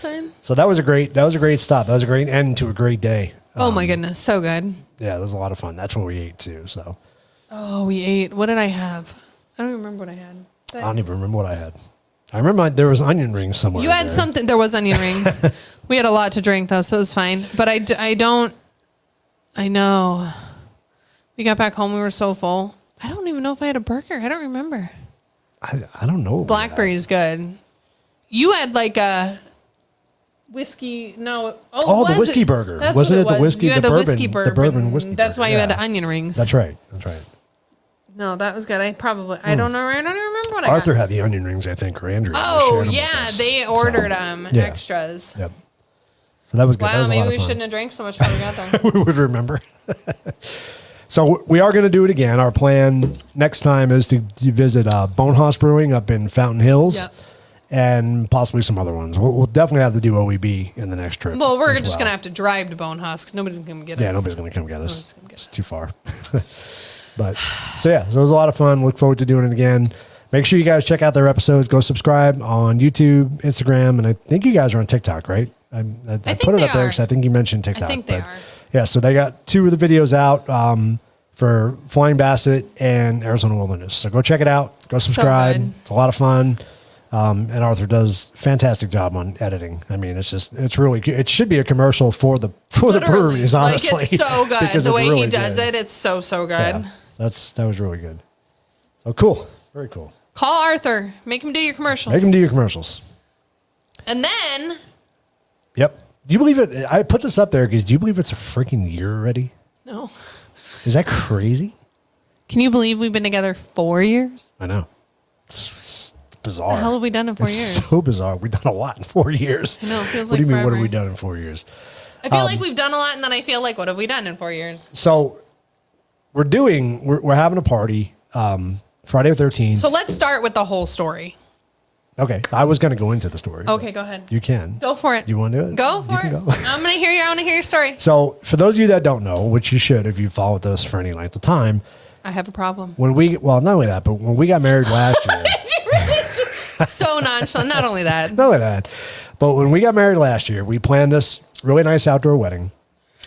It's fine. So that was a great stop. That was a great end to a great day. Oh my goodness, so good. Yeah, it was a lot of fun. That's what we ate too. So Oh, we ate. What did I have? I don't remember what I had. I don't even remember what I had. I remember there was onion rings somewhere. You had there. something. There was onion rings. We had a lot to drink though, so it was fine. But I know. We got back home. We were so full. I don't even know if I had a burger. I don't remember. I don't know. Blackberry's good. You had like a whiskey. No. Oh, the whiskey burger. That's Wasn't what it the whiskey? You had the the bourbon, whiskey bourbon. The bourbon whiskey. That's burger. why you had the onion rings. That's right. No, that was good. I don't know. I don't even remember what Arthur I got. had the onion rings, I think, or Andrew. Oh shared them yeah, with us. they ordered Yeah. extras. Yep. So that was good. That Wow, was a lot maybe of we fun. shouldn't have drank so much before we got there. We would remember. So we are going to do it again. Our plan next time is to visit Bonehouse Brewing up in Fountain Hills. Yep. And possibly some other ones. We'll definitely have to do OEB in the next trip. Well, we're as just going to have to drive to Bonehouse because nobody's going to get us. Yeah, nobody's going to come get us. Gonna get It's us. too far. But so it was a lot of fun. Look forward to doing it again. Make sure you guys check out their episodes. Go subscribe on YouTube, Instagram, and I think you guys are on TikTok, right? I think put it they up there are. because I think you mentioned TikTok. I think they are. Yeah, so they got 2 of the videos out for Flying Basset and Arizona Wilderness. So go check it out. Go subscribe. good. It's a lot of fun. And Arthur does a fantastic job on editing. I mean, it's really good. It should be a commercial for the Literally. breweries, honestly. Like, it's so good. because The it's way really he does good. it, it's so good. Yeah, that was really good. So cool. Very cool. Call Arthur. Make him do your commercials. Make them do your commercials. And then, Yep. Do you believe it? I put this up there because do you believe it's a freaking year already? no. Is that crazy? Can you believe we've been together 4 years? I know. It's bizarre. What the hell have we done in 4 It's years? so bizarre. We've done a lot in 4 years. I know, it feels What do like you mean, what have forever. we done in 4 years? I feel like we've done a lot, and then I feel like, what have we done in 4 years? So we're having a party Friday the 13th. So let's start with the whole story. Okay. I was going to go into the story. Okay, go ahead. You can. Go for it. You want to do it? Go You for can it. go. I'm gonna hear you. I want to hear your story. So for those of you that don't know, which you should if you followed us for any length of time, I have a problem. not only that, but when we got married last year, So nonchalant. Not only that. not only that, but when we got married last year, we planned this really nice outdoor wedding.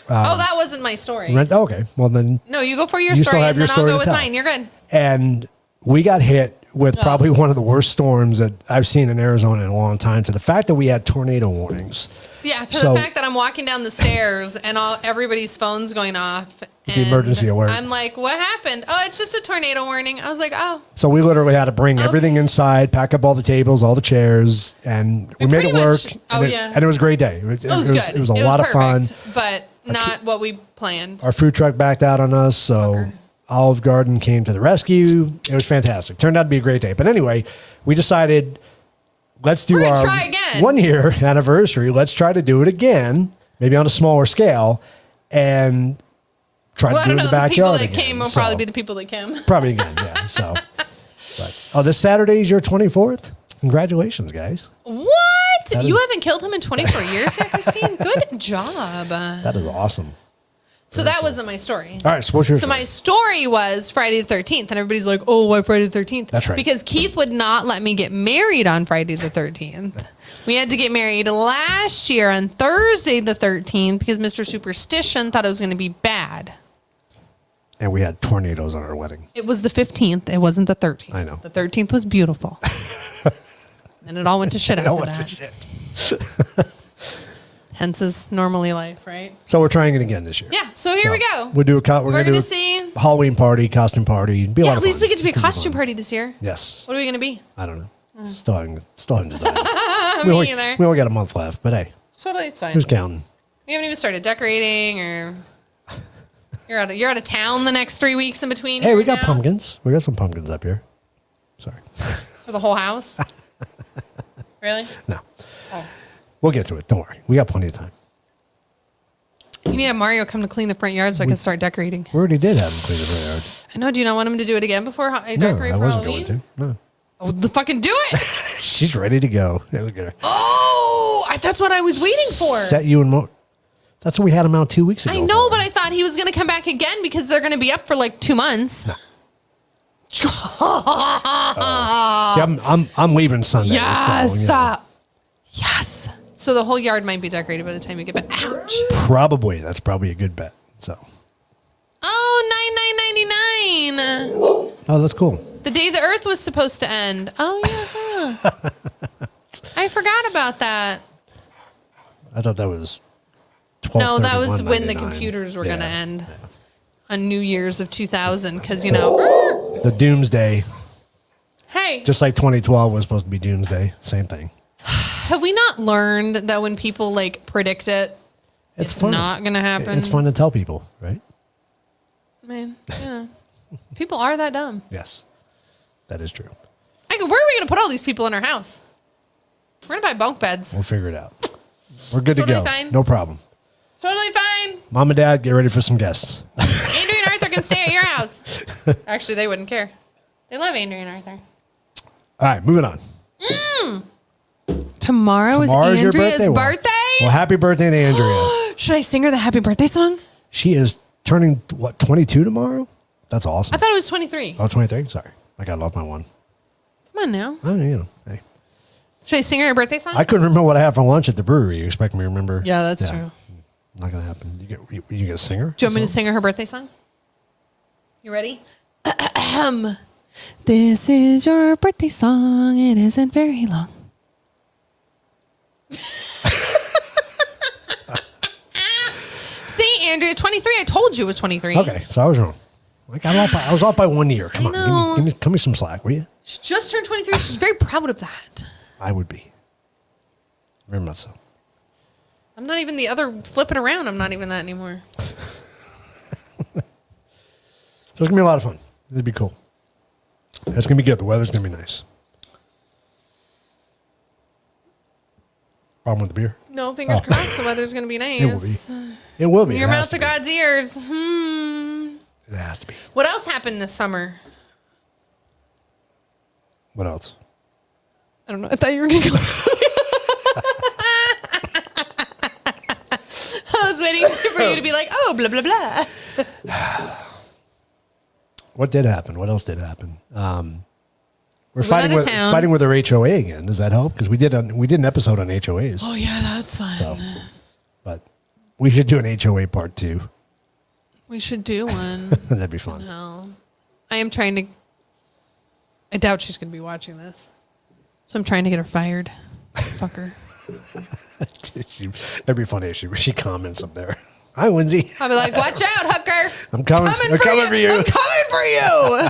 Oh, that wasn't my story. Okay. Well, then, No, you go for your You still story, have and your then I'll story go to with tell. mine. You're good. and we got hit with probably one of the worst storms that I've seen in Arizona in a long time, to the fact that we had tornado warnings. Yeah, to So- the fact that I'm walking down the stairs and everybody's phone's going off. The and emergency alert. I'm like, what happened? Oh, it's just a tornado warning. I was like, oh. So we literally had to bring everything inside, pack up all the tables, all the chairs, and we made it pretty work. much- and yeah. it was a great day. It was good. It was a lot of fun. perfect, but not what we planned. Our food truck backed out on us, so Olive Garden came to the rescue. It was fantastic. Turned out to be a great day. But anyway, we decided, let's do We're gonna our try again. 1 year anniversary. Let's try to do it again, maybe on a smaller scale, and try Well, to I do don't it know. in the The people backyard that again. came will So, probably be the people that came. probably again, yeah. So, but, this Saturday is your 24th. Congratulations, guys. What? That You is- haven't killed him in 24 years yet, Christine? Good job. That is awesome. So that wasn't my story. All right, so what's your So my story was Friday the 13th, and everybody's like, "Oh, why Friday the 13th?" That's right. Because Keith would not let me get married on Friday the 13th. We had to get married last year on Thursday the 13th because Mr. Superstition thought it was going to be bad. And we had tornadoes on our wedding. It was the 15th. It wasn't the 13th. I know. The 13th was beautiful. And it all went to shit Oh, after what the that. shit. Hence his normally life, right? So we're trying it again this year. Yeah. So here we go. We'll do we're We're gonna do gonna a see. Halloween party, costume party. It'd be a Yeah, lot at of least fun. we get to be a It's gonna costume fun. party this year. Yes. What are we going to be? I don't know. Still haven't decided. Me we only, either. we only got a month left, but hey, Totally, it's fine. who's counting? We haven't even started decorating, or you're out of town the next 3 weeks in between. Hey, here we got now? pumpkins. We got some pumpkins up here. Sorry. For the whole house. Really? No. Oh. We'll get to it. Don't worry. We got plenty of time. You need to have Mario come to clean the front yard so I can start decorating. We already did have them clean the front yard. I know. Do you not want him to do it again before I No, decorate I for wasn't Halloween? going to. No. Oh, fucking do it! She's ready to go. Yeah, look at her. That's what I was waiting for. Set you in That's what we had him out 2 weeks ago. I know, for. but I thought he was going to come back again because they're going to be up for like 2 months. No. See, I'm leaving Sunday. Yes. So, yeah. Yes. So the whole yard might be decorated by the time you get back. Ouch. Probably. That's probably a good bet. So. Oh, $99.99. Oh, that's cool. The day the Earth was supposed to end. Oh yeah. Huh. I forgot about that. I thought that was 12. No, that was when the computers were going to end on New Year's of 2000 because, you know. The doomsday. Hey. Just like 2012 was supposed to be doomsday. Same thing. Have we not learned that when people like predict it, it's not going to happen? It's fun to tell people, right? I mean, yeah. People are that dumb. Yes. That is true. Where are we going to put all these people in our house? We're going to buy bunk beds. We'll figure it out. We're good Totally to go. fine. No problem. Totally fine. Mom and Dad, get ready for some guests. Andrew and Arthur can stay at your house. Actually, they wouldn't care. They love Andrew and Arthur. All right, moving on. Tomorrow is Andrea's birthday. Well, happy birthday to Andrea. Should I sing her the happy birthday song? She is turning, 22 tomorrow? That's awesome. I thought it was 23. Oh, 23? Sorry. I got off my one. Come on now. Oh, hey. Should I sing her a birthday song? I couldn't remember what I had for lunch at the brewery. You expect me to remember? Yeah, that's true. Not going to happen. You get a singer? Do you want me to sing her birthday song? You ready? This is your birthday song. It isn't very long. See, Andrea, 23. I told you it was 23. Okay, so I was wrong. I was off by 1 year. Come on, give me some slack, will you? She just turned 23. She's very proud of that. I would be. Very much so. I'm not even the other flipping around. I'm not even that anymore. So it's going to be a lot of fun. It'd be cool. It's going to be good. The weather's going to be nice. Problem with the beer? No, fingers crossed. The weather's going to be nice. It will be. Your mouth to God's ears. It has to be. What else happened this summer? What else? I don't know. I thought you were going to go. I was waiting for you to be like, oh, blah, blah, blah. What did happen? What else did happen? We're fighting with our HOA again. Does that help? Because we did an episode on HOAs. Oh, yeah, that's fine. So, but we should do an HOA part 2. We should do one. That'd be fun. No. I am trying to... I doubt she's going to be watching this. So I'm trying to get her fired. Fuck her. That'd be funny if she comments up there. Hi, Lindsay. I'll be like, watch out, hooker. I'm coming for you. I'm coming for you.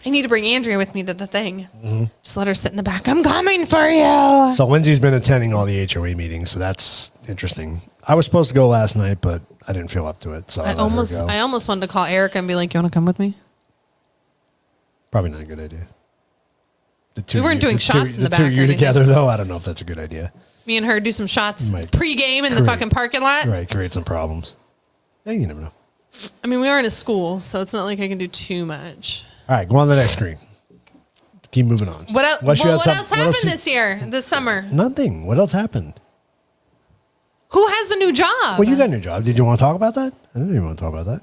I need to bring Andrea with me to the thing. Mm-hmm. Just let her sit in the back. I'm coming for you. So Lindsay's been attending all the HOA meetings, so that's interesting. I was supposed to go last night, but I didn't feel up to it. So I almost wanted to call Erica and be like, you want to come with me? Probably not a good idea. We weren't doing shots in the back. The two of you together, though, I don't know if that's a good idea. Me and her do some shots pre-game in the fucking parking lot. Right, create some problems. Yeah, you never know. I mean, we are in a school, so it's not like I can do too much. All right, go on to the next screen. Keep moving on. What else happened this summer? Nothing. What else happened? Who has a new job? Well, you got a new job. Did you want to talk about that? I didn't even want to talk about that.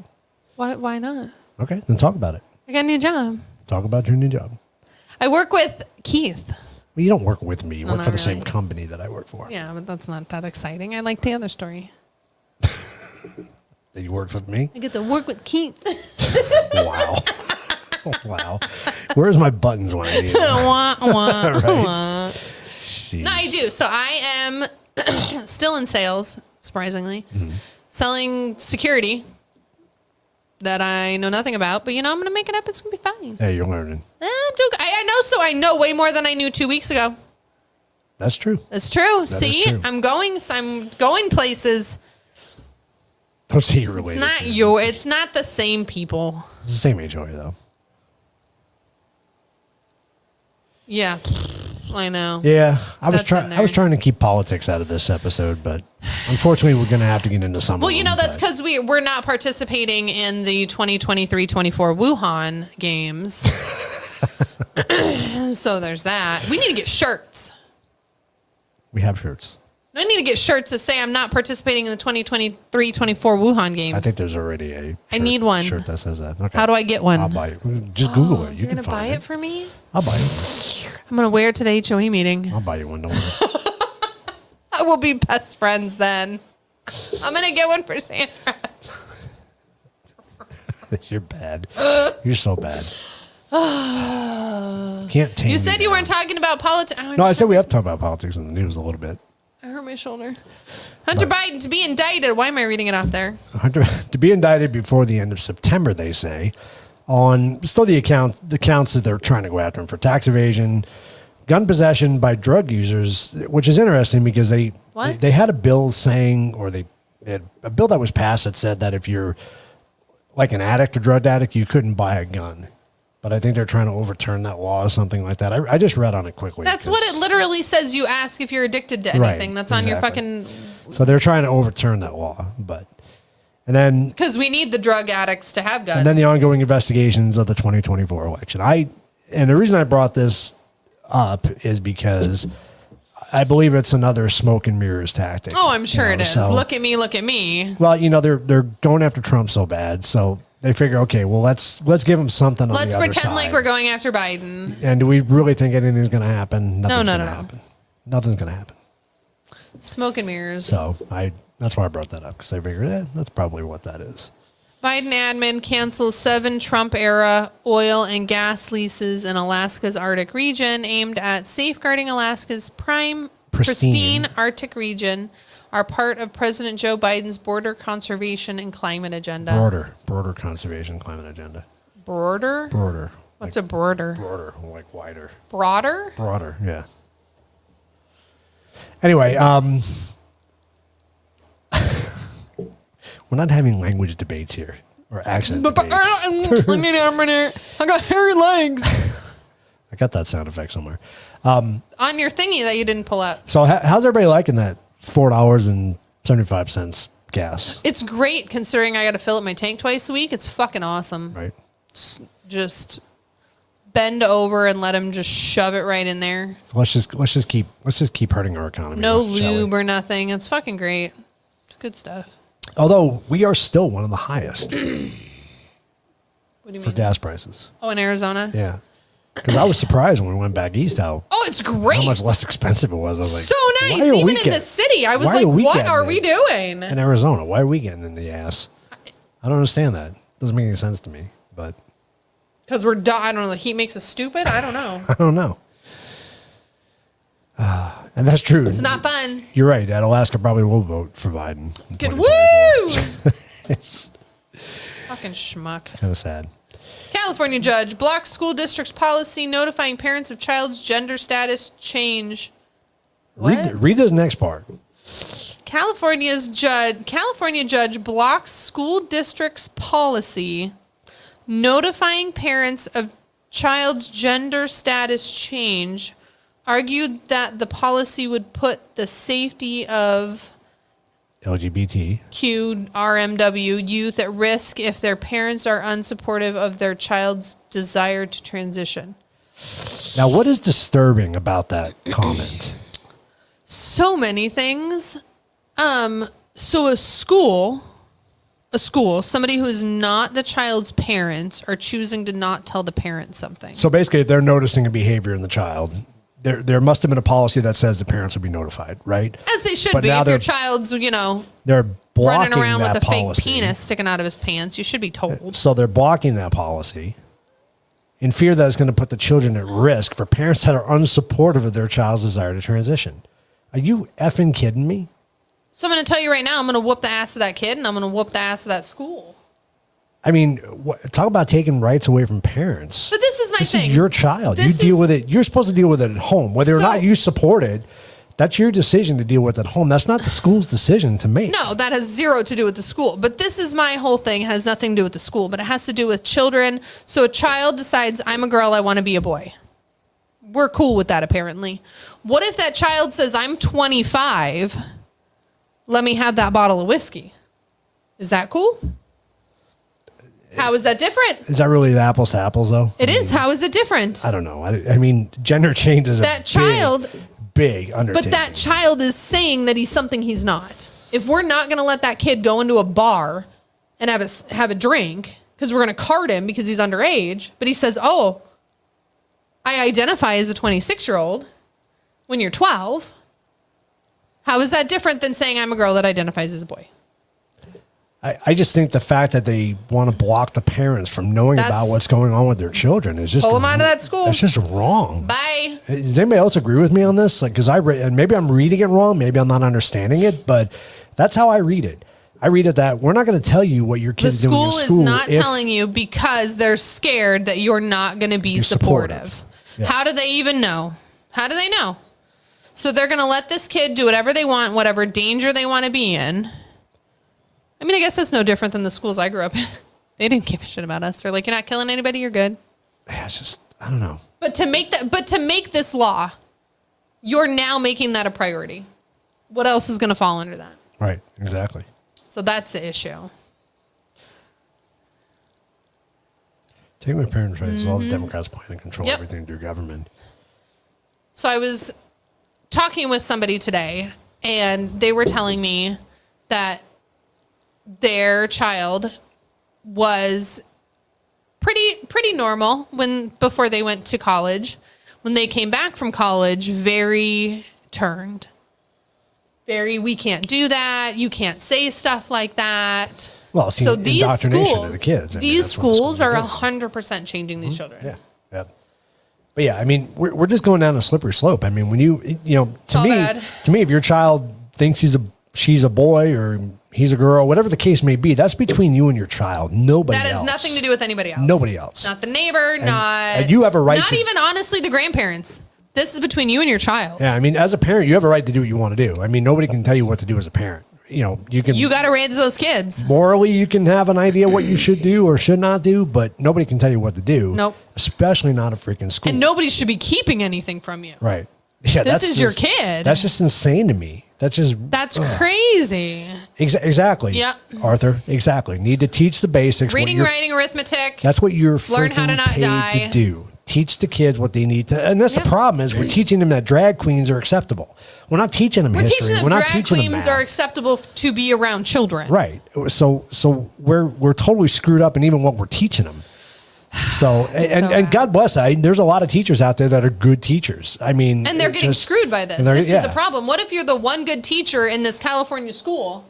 Why not? Okay, then talk about it. I got a new job. Talk about your new job. I work with Keith. Well, you don't work with me. You work for the same company that I work for. Yeah, but that's not that exciting. I like the other story. That you worked with me? I get to work with Keith. Wow. Wow. Where's my buttons when I need them? Right? No, I do. So I am still in sales, surprisingly, selling security that I know nothing about. But, I'm going to make it up. It's going to be fine. Hey, you're learning. I know way more than I knew 2 weeks ago. That's true. That's true. That See, is true. I'm going places. Don't see you related. It's not the same people. It's the same HOA, though. Yeah, I know. Yeah, I was trying to keep politics out of this episode, but unfortunately, we're going to have to get into some. Well, that's because we're not participating in the 2023-24 Wuhan games. So there's that. We need to get shirts. We have shirts. I need to get shirts to say I'm not participating in the 2023-24 Wuhan games. I think there's already a shirt, I need one. Shirt that says that. Okay. How do I get one? I'll buy it. Just Google it. You're going to buy it for me? I'll buy it. I'm going to wear it to the HOE meeting. I'll buy you one. Don't worry. We'll be best friends then. I'm going to get one for Sandra. You're bad. You're so bad. Can't tame You said you down. weren't talking about politics. No, I said we have to talk about politics in the news a little bit. I hurt my shoulder. Hunter Biden to be indicted. Why am I reading it off there? Hunter to be indicted before the end of September, they say, on still the counts that they're trying to go after him for tax evasion, gun possession by drug users, which is interesting because they had a bill saying, or they had a bill that was passed that said that if you're like an addict or drug addict, you couldn't buy a gun. But I think they're trying to overturn that law or something like that. I just read on it quickly. That's what it literally says. You ask if you're addicted to anything. Right, That's on your fucking... So they're trying to overturn that law. And then... Because we need the drug addicts to have guns. And then the ongoing investigations of the 2024 election. And the reason I brought this up is because I believe it's another smoke and mirrors tactic. Oh, I'm sure it is. So, look at me, look at me. well, they're going after Trump so bad, so they figure, okay, well, let's give him something. Let's on the pretend other side. like we're going after Biden. And do we really think anything's going to happen? Nothing's No. gonna happen. Nothing's going to happen. Smoke and mirrors. So that's why I brought that up, because I figured that's probably what that is. Biden admin cancels 7 Trump-era oil and gas leases in Alaska's Arctic region aimed at safeguarding Alaska's pristine Arctic region are part of President Joe Biden's border conservation and climate agenda. Border conservation climate agenda. Border? Broader. What's a border? Broader, like wider. Broader? Broader, yeah. Anyway, we're not having language debates here or accent debates. I got hairy legs. I got that sound effect somewhere. On your thingy that you didn't pull up. So how's everybody liking that $4.75 gas? It's great considering I got to fill up my tank twice a week. It's fucking awesome. Right. Just bend over and let him just shove it right in there. So let's just keep hurting our economy. No shall we? lube or nothing. It's fucking great. It's good stuff. Although we are still one of the highest What do you for mean? gas prices. Oh, in Arizona? Yeah. Because I was surprised when we went back east how Oh, it's great. much less expensive it was. I was like, So nice. why are Even we in getting- the city. I was why like, are we what getting are it? we doing? In Arizona, why are we getting in the ass? I don't understand that. Doesn't make any sense to me, but Because we're I don't know. The heat makes us stupid. I don't know. I don't know. And that's true. It's not fun. You're right. That Alaska probably will vote for Biden. in Good 2024. woo! Fucking schmuck. Kind of sad. California judge blocks school district's policy notifying parents of child's gender status change. What? Read this next part. California judge blocks school district's policy notifying parents of child's gender status change, argued that the policy would put the safety of LGBT. RMW youth at risk if their parents are unsupportive of their child's desire to transition. Now, what is disturbing about that comment? So many things. So a school, somebody who is not the child's parents are choosing to not tell the parent something. So basically, if they're noticing a behavior in the child, there must have been a policy that says the parents would be notified, right? As they should But be. now If your they're- child's, They're blocking running around that with a policy. fake penis sticking out of his pants, you should be told. So they're blocking that policy in fear that it's going to put the children at risk for parents that are unsupportive of their child's desire to transition. Are you effing kidding me? So I'm going to tell you right now, I'm going to whoop the ass of that kid and I'm going to whoop the ass of that school. I mean, talk about taking rights away from parents. But this is my thing. This is your child. This You deal is- with it. You're supposed to deal with it at home. Whether or So- not you support it, that's your decision to deal with at home. That's not the school's decision to make. No, that has zero to do with the school. But this is my whole thing. It has nothing to do with the school, but it has to do with children. So a child decides, I'm a girl, I want to be a boy. We're cool with that, apparently. What if that child says, I'm 25, let me have that bottle of whiskey? Is that cool? How is that different? Is that really the apples to apples, though? It is. How is it different? I don't know. I mean, gender change is That child... big undertaking. But that child is saying that he's something he's not. If we're not going to let that kid go into a bar and have a drink because we're going to card him because he's underage, but he says, oh, I identify as a 26-year-old when you're 12, How is that different than saying I'm a girl that identifies as a boy? I just think the fact that they want to block the parents from knowing about what's going on with their children is just pull them out of that school. That's just wrong. Bye. Does anybody else agree with me on this? Like, because and maybe I'm reading it wrong, maybe I'm not understanding it, but that's how I read it. I read it that we're not going to tell you what your kids doing in school. The school is not telling you because they're scared that you're not going to be supportive. Yeah. How do they even know? How do they know? So they're going to let this kid do whatever they want, whatever danger they want to be in. I mean, I guess that's no different than the schools I grew up in. They didn't give a shit about us. They're like, you're not killing anybody, you're good. Yeah, it's just, I don't know. But to make this law, you're now making that a priority. What else is going to fall under that? Right, exactly. So that's the issue. Take my parents' rights. All the Democrats plan to control everything through government. So I was talking with somebody today, and they were telling me that their child was pretty normal before they went to college. When they came back from college, very turned. Very, we can't do that. You can't say stuff like that. Well, so these indoctrination schools, of the kids. These schools are 100% changing these children. Yeah. But yeah, I mean, we're just going down a slippery slope. I mean, when to me, if your child thinks she's a boy or he's a girl, whatever the case may be, that's between you and your child. Nobody else. That has nothing to do with anybody else. Nobody else. Not the neighbor, and you have a right not even honestly the grandparents. This is between you and your child. Yeah, I mean, as a parent, you have a right to do what you want to do. I mean, nobody can tell you what to do as a parent. You got to raise those kids. Morally, you can have an idea what you should do or should not do, but nobody can tell you what to do. Nope. Especially not a freaking school. And nobody should be keeping anything from you. Right. Yeah, this is your kid. That's just insane to me. That's crazy. Exactly. Yep. Arthur, exactly. Need to teach the basics. Reading, writing, arithmetic. That's what you're learn how to not paid die. to do. Teach the kids what they need to. And that's the problem is we're teaching them that drag queens are acceptable. We're not teaching them history. We're not teaching them math. Drag queens are acceptable to be around children. Right. So we're totally screwed up in even what we're teaching them. So, and God bless, there's a lot of teachers out there that are good teachers. I mean, and they're getting screwed by this. This is the problem. What if you're the one good teacher in this California school?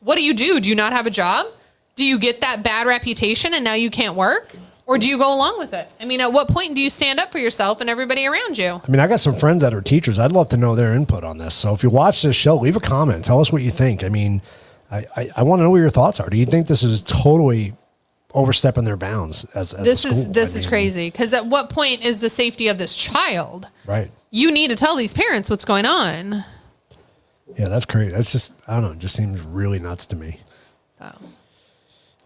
What do? Do you not have a job? Do you get that bad reputation and now you can't work? Or do you go along with it? I mean, at what point do you stand up for yourself and everybody around you? I mean, I got some friends that are teachers. I'd love to know their input on this. So if you watch this show, leave a comment. Tell us what you think. I mean, I want to know what your thoughts are. Do you think this is totally overstepping their bounds as this is crazy? Because at what point is the safety of this child? Right. You need to tell these parents what's going on. Yeah, that's crazy. That's just, I don't know. It just seems really nuts to me. So.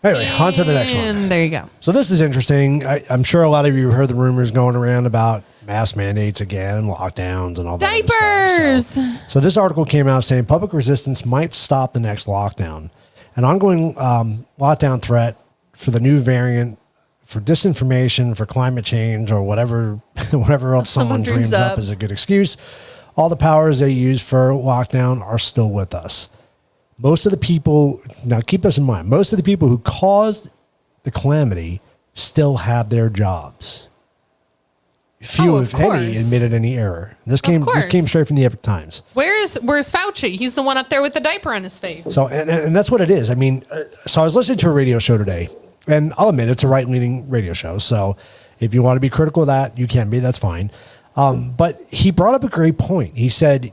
Anyway, on to the next one. And there you go. So this is interesting. I'm sure a lot of you have heard the rumors going around about mask mandates again, lockdowns, and all that. Diapers. So this article came out saying public resistance might stop the next lockdown. An ongoing lockdown threat for the new variant, for disinformation, for climate change, or whatever else someone dreams up is a good excuse. All the powers they use for lockdown are still with us. Most of the people, now keep this in mind, most of the people who caused the calamity still have their jobs. Few, if any, admitted any error. This came straight from the Epic Times. Where's Fauci? He's the one up there with the diaper on his face. So, and that's what it is. I mean, so I was listening to a radio show today, and I'll admit it's a right-leaning radio show. So if you want to be critical of that, you can be. That's fine. But he brought up a great point. He said,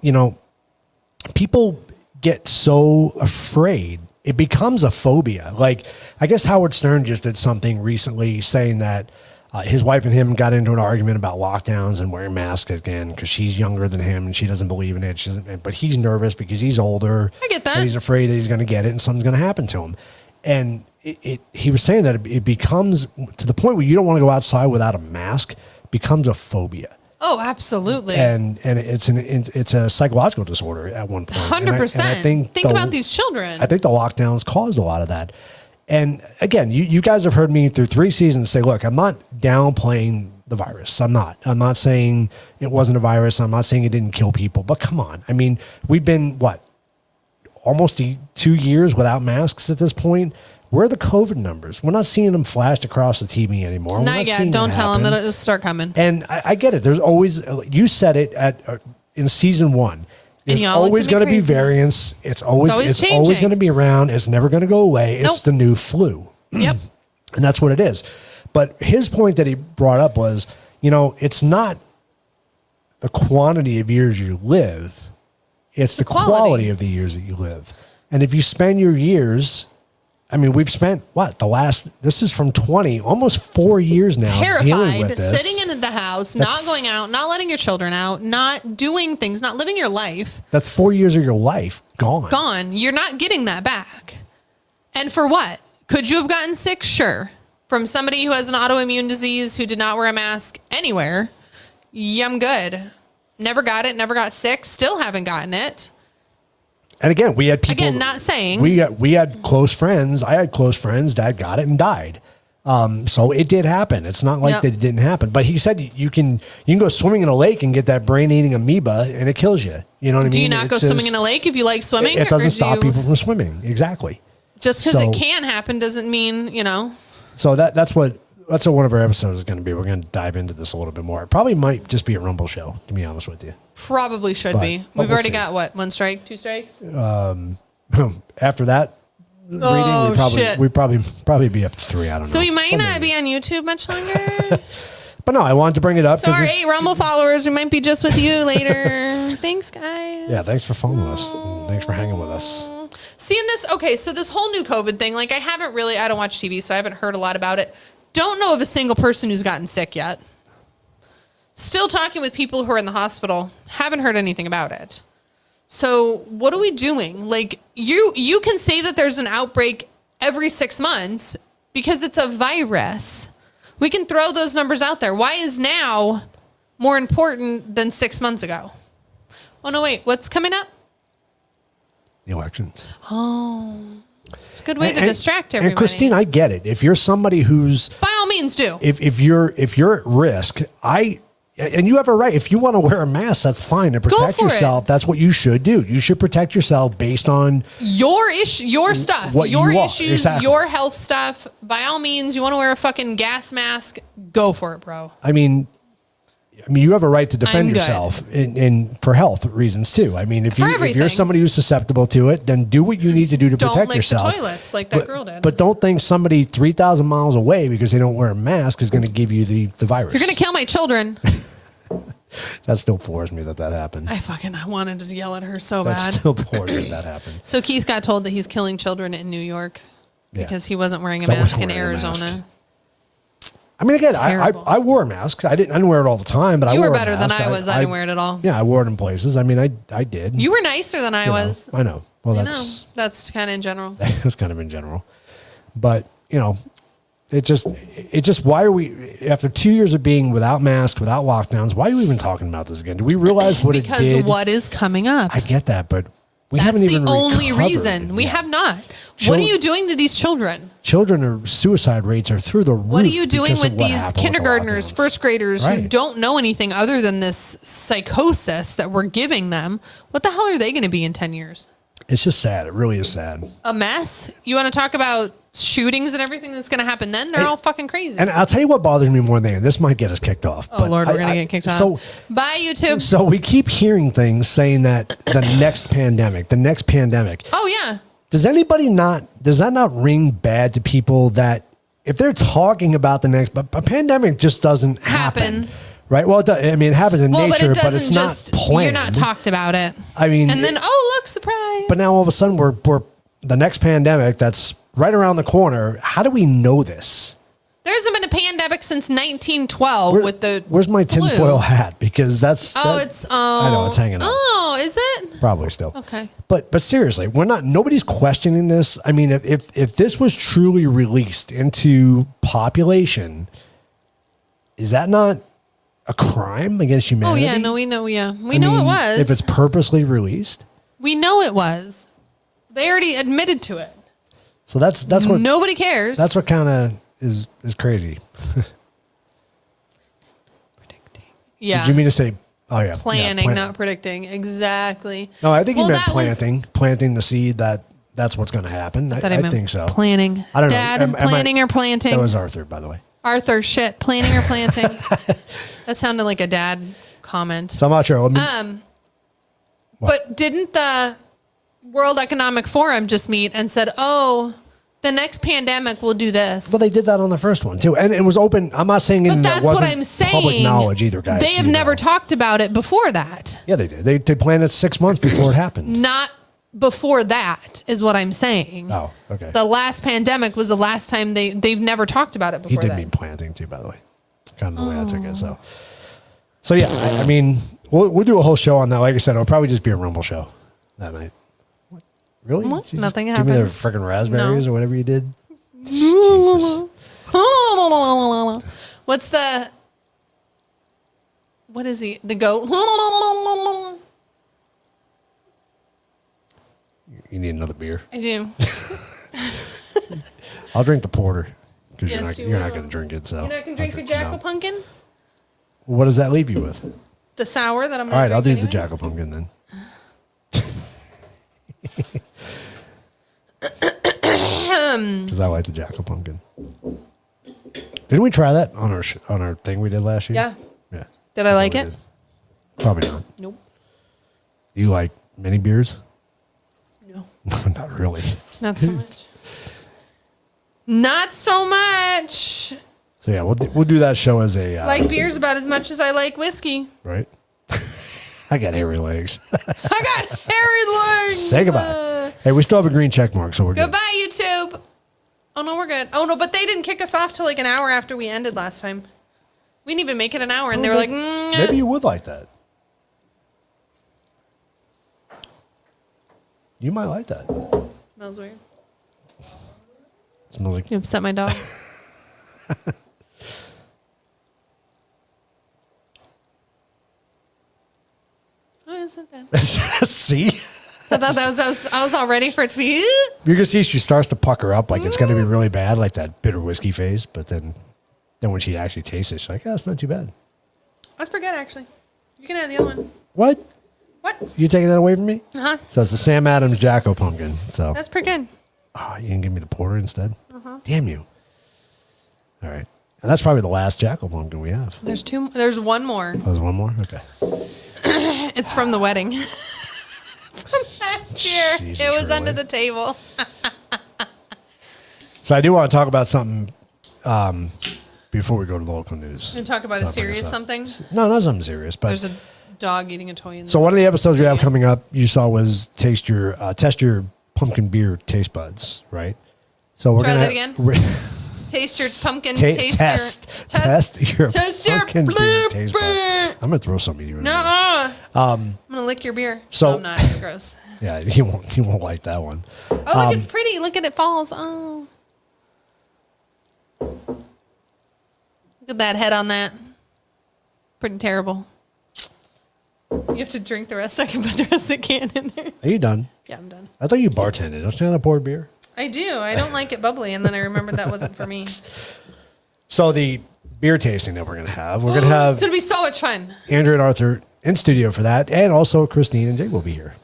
people get so afraid, it becomes a phobia. Like, I guess Howard Stern just did something recently saying that his wife and him got into an argument about lockdowns and wearing masks again because she's younger than him and she doesn't believe in it. But he's nervous because he's older. I get that. And he's afraid that he's going to get it and something's going to happen to him. And he was saying that it becomes to the point where you don't want to go outside without a mask, becomes a phobia. Oh, absolutely. And it's a psychological disorder at one point. 100%. And I think about these children. I think the lockdowns caused a lot of that. And again, you guys have heard me through 3 seasons say, look, I'm not downplaying the virus. I'm not saying it wasn't a virus. I'm not saying it didn't kill people. But come on. I mean, we've been, almost 2 years without masks at this point. Where are the COVID numbers? We're not seeing them flashed across the TV anymore. Not yet. Don't tell them that it'll start coming. And I get it. There's always, you said it in season 1. There's y'all looked always at me going to be crazy. variants. It's always changing. going to be around. It's never going to go away. Nope. It's the new flu. Yep. And that's what it is. But his point that he brought up was, it's not the quantity of years you live. It's the quality of the years that you live. And if you spend your years, we've spent this is from 20, almost 4 years now. Dealing Terrified, with this. sitting in the house, not going out, not letting your children out, not doing things, not living your life. That's 4 years of your life gone. Gone. You're not getting that back. And for what? Could you have gotten sick? Sure. From somebody who has an autoimmune disease who did not wear a mask anywhere. Yeah, I'm good. Never got it. Never got sick. Still haven't gotten it. And again, we had people. Again, not saying. We had close friends. I had close friends that got it and died. So it did happen. It's not like that it didn't happen. But he said you can go swimming in a lake and get that brain-eating amoeba, and it kills you. You know what I mean? Do you not go swimming in a lake if you like swimming? It doesn't stop people from swimming. Exactly. Just because it can happen doesn't mean, So that's what one of our episodes is going to be. We're going to dive into this a little bit more. It probably might just be a Rumble show, to be honest with you. Probably should But be. we'll We've already see. got what? 1 strike, 2 strikes? After that reading, we'd probably be up to 3. I don't know. So we might not be on YouTube much longer. But no, I wanted to bring it up. So our 8 Rumble followers, we might be just with you later. Thanks, guys. Yeah, thanks for following us. And thanks for hanging with us. Seeing this, okay, so this whole new COVID thing, I don't watch TV, so I haven't heard a lot about it. Don't know of a single person who's gotten sick yet. Still talking with people who are in the hospital. Haven't heard anything about it. So what are we doing? You can say that there's an outbreak every 6 months because it's a virus. We can throw those numbers out there. Why is now more important than 6 months ago? Oh, no, wait. What's coming up? The elections. Oh, it's a good way to distract everybody. And Christine, I get it. If you're somebody who's by all means do. If you're at risk, and you have a right. If you want to wear a mask, that's fine to protect yourself. That's what you should do. You should protect yourself based on your stuff, what your you are. issues, Exactly. your health stuff. By all means, you want to wear a fucking gas mask, go for it, bro. I mean, you have a right to defend I'm good. yourself and for health reasons too. I mean, if you're somebody who's susceptible to it, then do what you need to do to protect yourself. Don't lick the toilets like that girl did. But don't think somebody 3,000 miles away because they don't wear a mask is going to give you the virus. You're going to kill my children. That still floors me that happened. I wanted to yell at her so That bad. still floors me that happened. So Keith got told that he's killing children in New York because he wasn't wearing a So I mask wasn't in wearing a Arizona. mask. I mean, again, Terrible. I wore a mask. I didn't wear it all the time, but I You wore were a better than mask. I was. I didn't wear it at all. Yeah, I wore it in places. I mean, I did. You were nicer than I was. I know. Well, I that's know. That's kind of in general. that's kind of in general. But, it just why are we, after 2 years of being without masks, without lockdowns, why are you even talking about this again? Do we realize what it did? Because what is coming up? I get that, but we That's haven't even the only recovered reason. We yet. have not. What are you doing to these children? Suicide rates are through the roof. What are you doing because of with what these happened with the kindergartners, lockdowns. first graders who Right. don't know anything other than this psychosis that we're giving them? What the hell are they going to be in 10 years? It's just sad. It really is sad. A mess? You want to talk about shootings and everything that's going to happen then? They're all fucking crazy. And I'll tell you what bothers me more than anything. This might get us kicked off. Oh, Lord, we're going to get kicked off. So, Bye, YouTube. so we keep hearing things saying that the next pandemic. Oh, yeah. Does that not ring bad to people that if they're talking about the next, but a pandemic just doesn't happen. Right? Well, it happens in nature, but it's not planned. You're not talked about it. I mean, and then, look, surprise. But now all of a sudden we're the next pandemic that's right around the corner. How do we know this? There hasn't been a pandemic since 1912 with the Where's my flu. tinfoil hat? Because I know it's hanging up. Oh, is it? Probably still. Okay. But seriously, nobody's questioning this. I mean, if this was truly released into population, is that not a crime against humanity? Oh, yeah. No, we know. Yeah. We know it was. If it's purposely released. We know it was. They already admitted to it. So that's what nobody cares. That's what kind of is crazy. predicting. Yeah. Did you mean to say? Oh yeah. Planning, not predicting. Exactly. No, I think you meant planting the seed that's what's going to happen. I think so. Planning. I don't know. Dad, planning or planting? That was Arthur, by the way. Arthur, shit. Planning or planting? That sounded like a dad comment. So I'm not sure. But didn't the World Economic Forum just meet and said, oh, the next pandemic will do this? Well, they did that on the first one too, and it was open. I'm not saying But that that's wasn't what I'm saying. public knowledge either, guys. They have never talked about it before that. Yeah, they did. They planned it 6 months before it happened. Not before that is what I'm saying. Oh, okay. The last pandemic was the last time they've never talked about it before. He did that. mean planting too, by the way. It's kind of the way I took it. So yeah, I mean, we'll do a whole show on that. Like I said, it'll probably just be a Rumble show that night. What? Really? What? You Nothing just give me the happened. freaking raspberries or whatever you did. Jesus. What is he? The goat. You need another beer. I do. I'll drink the porter because Yes, you're not going to drink it. So You're not going to drink your Jackal Pumpkin? What does that leave you with? The sour that I'm All going right, to I'll do drink the anyways? Jackal Pumpkin then. Because I like the Jackal Pumpkin. Didn't we try that on our thing we did last year? Yeah. Yeah. Did I like We it? did. Probably not. Nope. Do you like mini beers? No. Not really. Not so much. Not so much. So yeah, we'll do that show as a Like beers about as much as I like whiskey. right. I got hairy legs. I got hairy legs. Say goodbye. Hey, we still have a green check mark, so we're good. Goodbye, YouTube. Oh, no, we're good. Oh, no, but they didn't kick us off till like an hour after we ended last time. We didn't even make it an hour, and they were like, Maybe you would like that. You might like that. Smells weird. Smells like You upset my dog. Oh, it's not bad. See? I thought I was all ready for it to be. You can see she starts to pucker up like it's going to be really bad, like that bitter whiskey phase. But then when she actually tastes it, she's like, oh, it's not too bad. That's pretty good, actually. You can have the other one. What? What? You taking that away from me? Uh-huh. So it's the Sam Adams Jacko Pumpkin. So That's pretty good. oh, you didn't give me the porter instead? Damn you. All right. And that's probably the last Jacko Pumpkin we have. There's one more. Oh, there's one more? Okay. It's from the wedding. From last year. Jesus, it was really? under the table. So I do want to talk about something before we go to the local news. And talk about a Stuff like serious this. something. No, not something serious. But There's a dog eating a toy in so there. one of the episodes we have coming up, you saw was test your pumpkin beer taste buds, right? So we're Try gonna that again? Taste your pumpkin. test your pumpkin beer taste buds. I'm gonna throw some of you in there. No. I'm gonna lick your beer. so- No, I'm not. It's gross. Yeah, he won't like that one. Oh, look, it's pretty. Look at it falls. Oh. Look at that head on that. Pretty terrible. You have to drink the rest so I can put the rest of the can in there. Are you done? Yeah, I'm done. I thought you bartended. Don't you know how to pour beer? I do. I don't like it bubbly, and then I remembered that wasn't for me. So the beer tasting that we're gonna have, we're gonna have It's gonna be so much fun. Andrew and Arthur in studio for that, and also Christine and Jake will be here.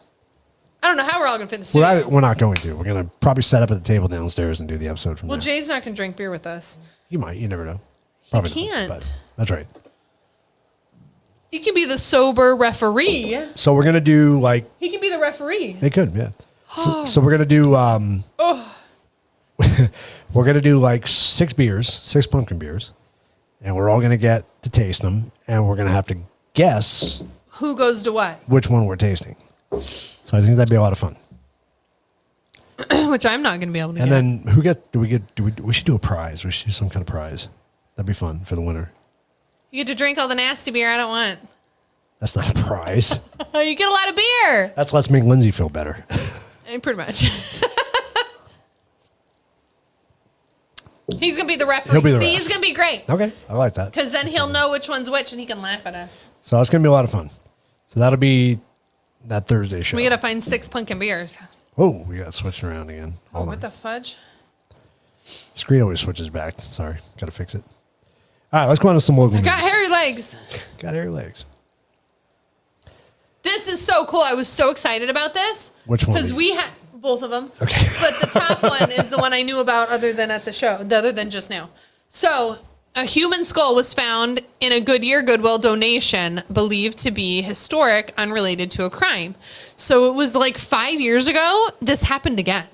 I don't know how we're all gonna fit in the studio. We're not going to. We're gonna probably set up at the table downstairs and do the episode from Well, there. Jay's not gonna drink beer with us. You might. You never know. Probably not, can't. but that's right. He can be the sober referee. So we're gonna do like He can be the referee. they could, yeah. So we're gonna do we're gonna do like 6 pumpkin beers, and we're all gonna get to taste them, and we're gonna have to guess Who goes to what? which one we're tasting. So I think that'd be a lot of fun. Which I'm not gonna be able to And get. then we should do a prize. We should do some kind of prize. That'd be fun for the winner. You get to drink all the nasty beer I don't want. That's not a prize. You get a lot of beer. Let's make Lindsay feel better. Pretty much. He's gonna be the referee. He'll be the See, ref. he's gonna be great. Okay, I like that. Because then he'll know which one's which and he can laugh at us. So that's gonna be a lot of fun. So that'll be that Thursday show. We gotta find 6 pumpkin beers. Oh, we got switching around again. Oh, Hold what on. the fudge? Screen always switches back. Sorry, gotta fix it. All right, let's go on to some local news. Got hairy legs. Got hairy legs. This is so cool. I was so excited about this. Which one? Because we had both of them. Okay. But the top one is the one I knew about other than at the show, other than just now. So A human skull was found in a Goodyear Goodwill donation believed to be historic, unrelated to a crime. So it was like 5 years ago. This happened again.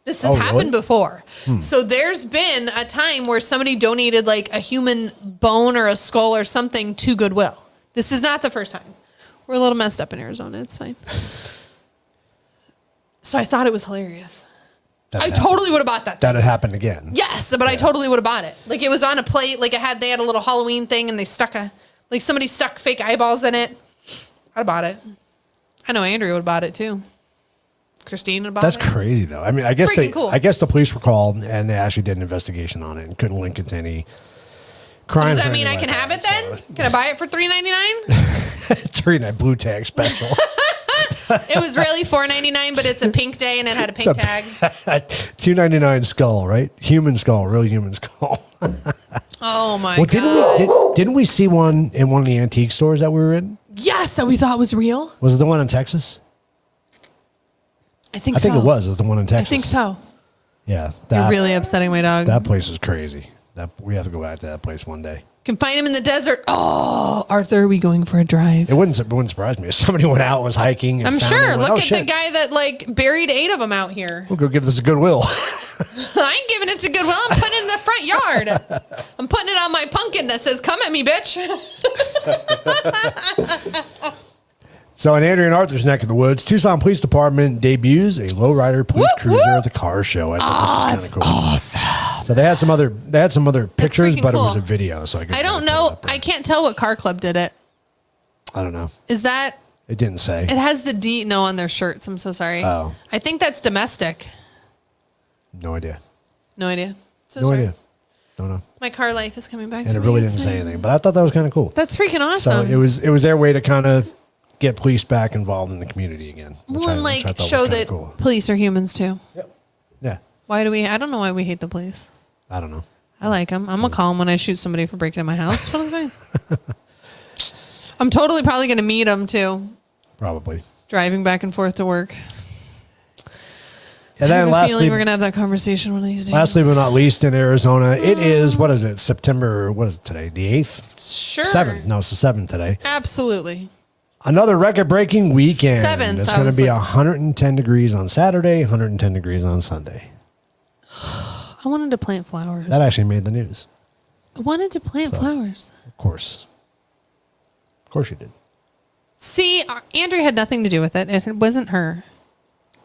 This has happened before. So there's been a time where somebody donated like a human bone or a skull or something to Goodwill. This is not the first time. We're a little messed up in Arizona. It's fine. So I thought it was hilarious. I totally would have bought that. That had happened again. Yes, but I totally would have bought it. Like it was on a plate. Like they had a little Halloween thing, and they somebody stuck fake eyeballs in it. I'd have bought it. I know Andrea would have bought it too. Christine would have bought it. That's crazy though. I mean, I guess Freaking cool. I guess the police were called and they actually did an investigation on it and couldn't link it to any crimes. So does that or mean I anything can like have it then? So, Can I buy it for $3.99? $3.99 blue tag special. It was really $4.99, but it's a pink day and it had a pink tag. $2.99 skull, right? Human skull, real human skull. Oh my Well, god! didn't we see one in one of the antique stores that we were in? Yes, that we thought was real. Was it the one in Texas? I think I think it was. It was the one in I Texas. think so. Yeah, You're really upsetting my dog. that place is crazy. We have to go back to that place one day. Can find him in the desert. Oh, Arthur, are we going for a drive? It wouldn't surprise me if somebody went out and was hiking. And I'm found it sure. and went, Look "Oh, at shit, the guy that like buried 8 of them out here. We'll go give this a Goodwill. I ain't giving it to Goodwill. I'm putting it in the front yard. I'm putting it on my pumpkin that says, "Come at me, bitch." So in Andrea and Arthur's neck of the woods, Tucson Police Department debuts a lowrider police Whoop, cruiser whoop. at the car show. I thought this was kind of cool. Awesome. So they had some other pictures, freaking but it was cool. a video. So I don't know. I can't tell what car club did it. I don't know. Is that? It didn't say. It has the D no on their shirts. I'm so sorry. Oh. I think that's domestic. No idea. No idea. So No sorry. idea. Don't know. My car life is coming back And to it me. really It's didn't say like- anything. But I thought that was kind of cool. That's freaking So awesome. it was their way to kind of get police back involved in the community again. which Well, and which like thought show was kinda that cool. police are humans too. Yep. Yeah. Why do we? I don't know why we hate the police. I don't know. I like them. I'm gonna call them when I shoot somebody for breaking in my house. Totally fine. I'm totally probably gonna meet them too. Probably. Driving back and forth to work. And I then have a feeling lastly, we're gonna have that conversation one of these days. lastly but not least, in Arizona, it is, what is it, September, what is it today? The 8th? Sure. 7th. No, it's the 7th today. Absolutely. Another record-breaking weekend. 7th, It's I going to was be like- 110 degrees on Saturday, 110 degrees on Sunday. I wanted to plant flowers. That actually made the news. I wanted to plant flowers. Of course. Of course you did. See, Andrea had nothing to do with it. It wasn't her.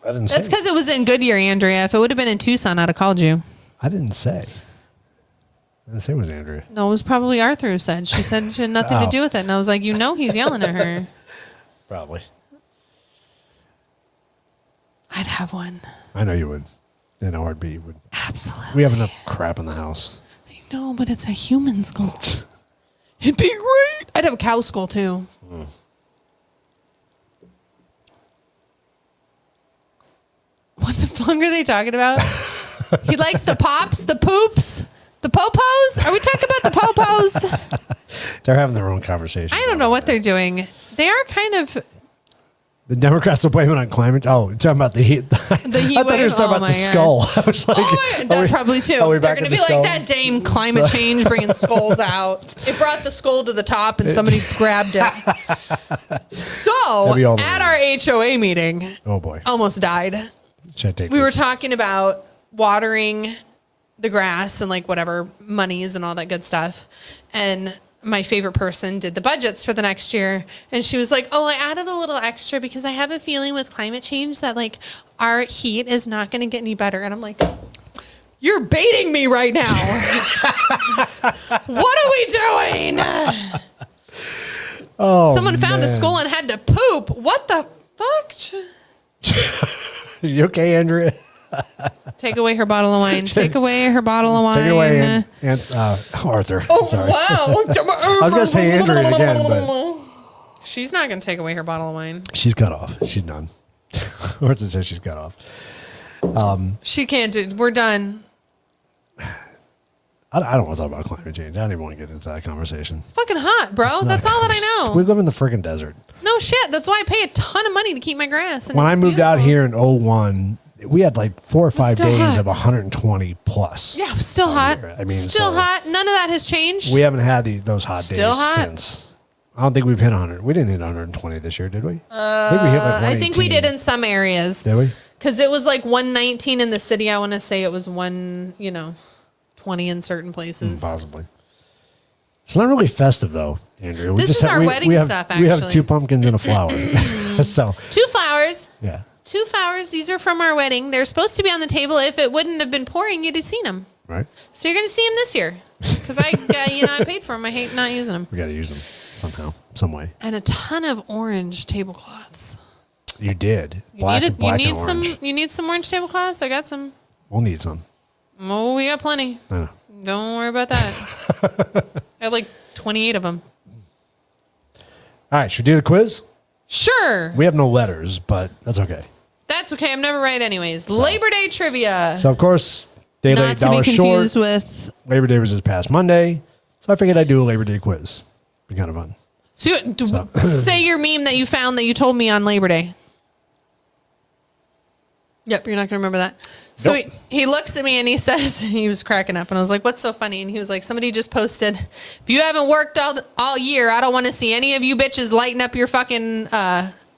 I didn't That's say. because it was in Goodyear, Andrea. If it would have been in Tucson, I'd have called you. I didn't say. I didn't say it was Andrea. No, it was probably Arthur who said. She said she had nothing to do with it. And I was like, he's yelling at her. Probably. I'd have one. I know you would. In a heartbeat, you would. Absolutely. We have enough crap in the house. I know, but it's a human skull. It'd be great. I'd have a cow skull too. What the fuck are they talking about? He likes the pops, the poops, the popos. Are we talking about the popos? They're having their own conversation. I don't know what they're doing. They are kind of The Democrats will blame it on climate. Oh, you're talking about the heat. the heat I thought he was wave? talking Oh about my the God. skull. I was like, that probably too. are we They're back going to at be the like skull? that dame climate change bringing skulls out. It brought the skull to the top and somebody grabbed it. So That'd be all the at way. our HOA meeting, Oh boy. almost died. Should I take We were this? talking about watering the grass and like whatever monies and all that good stuff. And my favorite person did the budgets for the next year. And she was like, oh, I added a little extra because I have a feeling with climate change that like our heat is not going to get any better. And I'm like, you're baiting me right now. What are we doing? Oh, Someone found a man. skull and had to poop. What the fuck? You okay, Andrea? Take away her bottle of wine. Take away her bottle of wine. Take it away, Arthur. Oh, Sorry. wow. I was going to say Andrea again, but She's not going to take away her bottle of wine. she's cut off. She's done. Arthur says she's cut off. She can't do We're done. I don't want to talk about climate change. I don't even want to get into that conversation. Fucking hot, bro. It's not That's a all that convers- I We know. live in the freaking desert. No shit. That's why I pay a ton of money to keep my grass. And When it's I moved out beautiful. here in 01, we had like 4 or 5 still days hot. of 120 plus. Yeah, it was still hot. here. I mean, still so- hot. None of that has changed. We haven't had those hot Still days hot? since. I don't think we've hit 100. We didn't hit 120 this year, did we? I think we hit like I think we 118. did in some areas. Did we? Because it was like 119 in the city. I want to say it was 20 in certain places. Possibly. It's not really festive though, Andrew. We This is our wedding have, stuff, We have actually. 2 pumpkins and a flower. So 2 flowers. yeah. 2 flowers. These are from our wedding. They're supposed to be on the table. If it wouldn't have been pouring, you'd have seen them. Right. So you're going to see them this year. Because I paid for them. I hate not using them. We got to use them somehow, some way. And a ton of orange tablecloths. You did. You Black need, and black you need and some. orange. You need some orange tablecloths. I got some. We'll need some. Oh, we got plenty. I know. Don't worry about that. I have like 28 of them. All right, should we do the quiz? Sure. We have no letters, but that's okay. That's okay. I'm never right anyways. Labor Day trivia. So of course, day late, Not to be dollar confused short. with. Labor Day was this past Monday, so I figured I'd do a Labor Day quiz. Be kind of fun. Say your meme that you found that you told me on Labor Day. Yep, you're not going to remember that. So Nope. he looks at me and he says, he was cracking up. And I was like, what's so funny? And he was like, somebody just posted, if you haven't worked all year, I don't want to see any of you bitches lighting up your fucking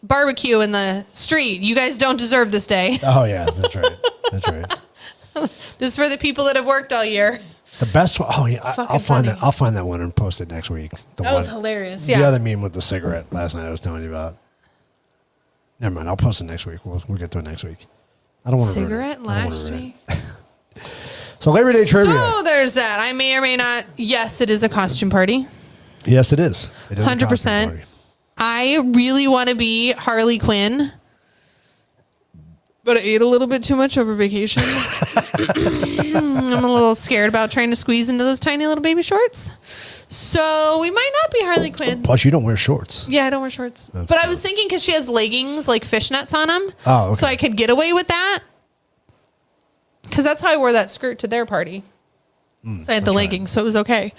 barbecue in the street. You guys don't deserve this day. Oh yeah, that's right. That's right. This is for the people that have worked all year. The best one. Oh yeah, I'll fucking find funny. that. I'll find that one and post it next week. That was hilarious. The Yeah. other meme with the cigarette last night I was telling you about. Never mind. I'll post it next week. We'll get to it next week. I don't want to Cigarette last week. So Labor Day trivia. So there's that. I may or may not. Yes, it is a costume party. Yes, it is. It is a 100%. costume party. I really want to be Harley Quinn, but I ate a little bit too much over vacation. I'm a little scared about trying to squeeze into those tiny little baby shorts. So we might not be Harley Quinn. Plus, you don't wear shorts. Yeah, I don't wear shorts. That's But I true. was thinking because she has leggings, like fishnets on them. Oh, okay. So I could get away with that. Because that's how I wore that skirt to their party. So I had the leggings, so it was okay.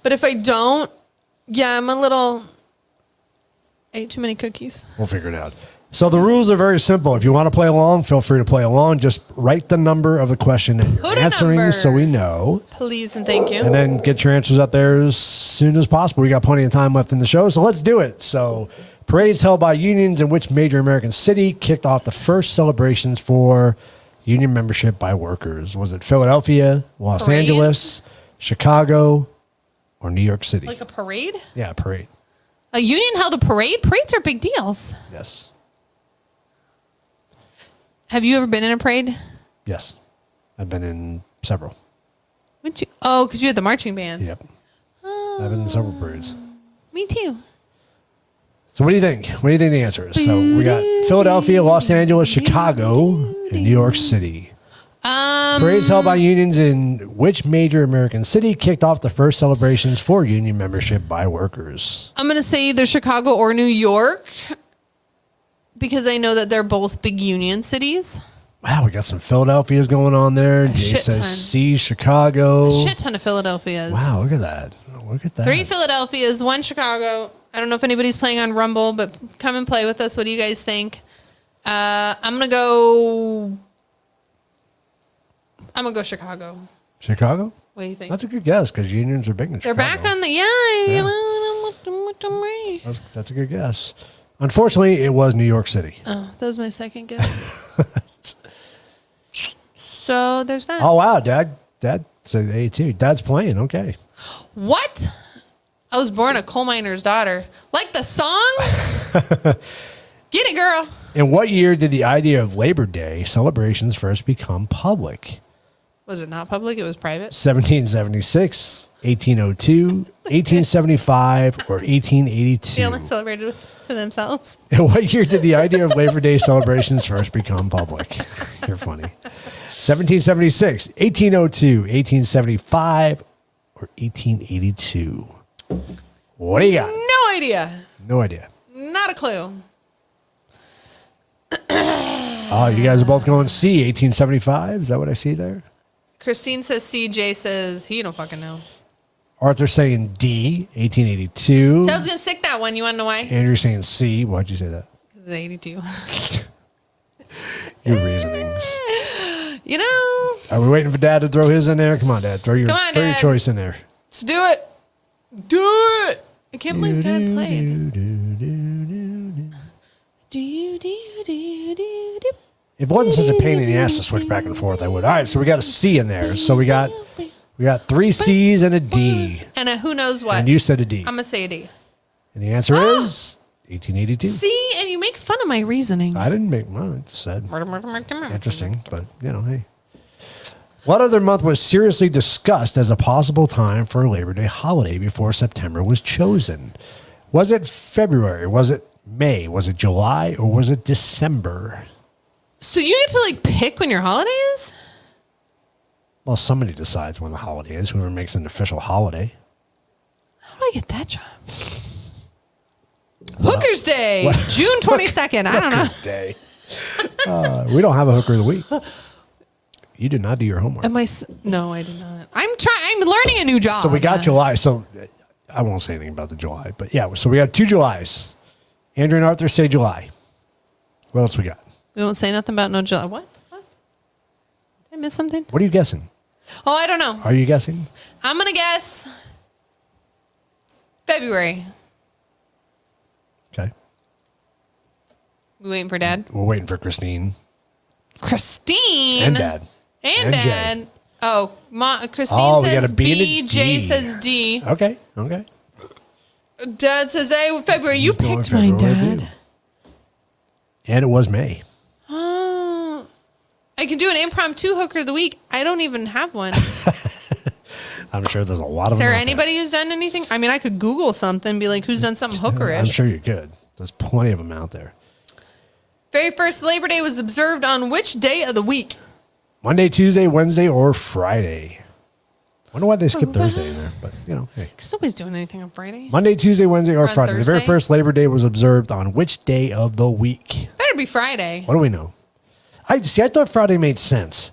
But if I don't, yeah, I'm a little... I ate too many cookies. We'll figure it out. So the rules are very simple. If you want to play along, feel free to play along. Just write the number of the question that Put you're a answering number. so we know. Please and thank you. And then get your answers up there as soon as possible. We got plenty of time left in the show, so let's do it. So parades held by unions in which major American city kicked off the first celebrations for union membership by workers? Was it Philadelphia, Los Parades? Angeles, Chicago, or New York City? Like a parade? Yeah, parade. A union held a parade? Parades are big deals. Yes. Have you ever been in a parade? Yes. I've been in several. Would you? Oh, because you had the marching band. Yep. I've been in several parades. Me too. So what do you think? What do you think the answer is? So we got Philadelphia, Los Angeles, Chicago, and New York City. Parades held by unions in which major American city kicked off the first celebrations for union membership by workers? I'm going to say either Chicago or New York because I know that they're both big union cities. Wow, we got some Philadelphia's going on there. Jay shit says ton. C, Chicago. A shit ton of Philadelphia's. Wow, look at that. Look at that. 3 Philadelphia's, 1 Chicago. I don't know if anybody's playing on Rumble, but come and play with us. What do you guys think? I'm going to go Chicago. Chicago? What do you think? That's a good guess because unions are big in They're Chicago. back on the, you know, what am I? That's a good guess. Unfortunately, it was New York City. Oh, that was my second guess. So there's that. Oh, wow. Dad said A too. Dad's playing. Okay. What? I was born a coal miner's daughter. Like the song? Get it, girl. In what year did the idea of Labor Day celebrations first become public? Was it not public? It was private. 1776, 1802, 1875, or 1882? They only celebrated to themselves. In what year did the idea of Labor Day celebrations first become public? You're funny. 1776, 1802, 1875, or 1882? What do you got? No idea. No idea. Not a clue. Oh, you guys are both going C, 1875. Is that what I see there? Christine says C. Jay says he don't fucking know. Arthur's saying D, 1882. So I was going to stick that one. You want to know why? Andrew's saying C. Why'd you say that? Because it's 82. Your reasonings. You know. Are we waiting for Dad to throw his in there? Come on, Dad. Throw your Dad. choice in there. Let's do it. Do it. I can't believe Dad played. If it wasn't such a pain in the ass to switch back and forth, I would. All right, so we got a C in there. So we got 3 C's and a D. And a who knows what. And you said a D. I'm going to say a D. And the answer is 1882. See, and you make fun of my reasoning. I didn't make mine. It said interesting, but hey. What other month was seriously discussed as a possible time for a Labor Day holiday before September was chosen? Was it February? Was it May? Was it July? Or was it December? So you get to pick when your holiday is? Well, somebody decides when the holiday is. Whoever makes an official holiday. How do I get that job? Hooker's Day, June 22nd. I don't know. Hooker's Day. We don't have a Hooker of the Week. You did not do your homework. No, I did not. I'm learning a new job. So we got July. So I won't say anything about the July, but yeah. So we got 2 Julys. Andrew and Arthur say July. What else we got? We won't say nothing about no July. What? Did I miss something? What are you guessing? Oh, I don't know. Are you guessing? I'm going to guess February. Okay. We waiting for Dad? We're waiting for Christine. Christine? And Dad. And Dad. Jay. Oh, Christine we got says a B and a B, D. Jay says D. Okay. Dad says A, February. You He's going picked mine, February, Dad. too. And it was May. Oh. I can do an impromptu Hooker of the Week. I don't even have one. I'm sure there's a lot of Is there them out anybody who's done anything? I mean, I could Google something and be like, who's done something hookerish? I'm sure you could. There's plenty of them out there. Very first Labor Day was observed on which day of the week? Monday, Tuesday, Wednesday, or Friday. Wonder why they skipped Thursday in there, but hey. Because nobody's doing anything on Friday. Monday, Tuesday, Wednesday, or on Friday. The very Thursday? first Labor Day was observed on which day of the week? Better be Friday. What do we know? I thought Friday made sense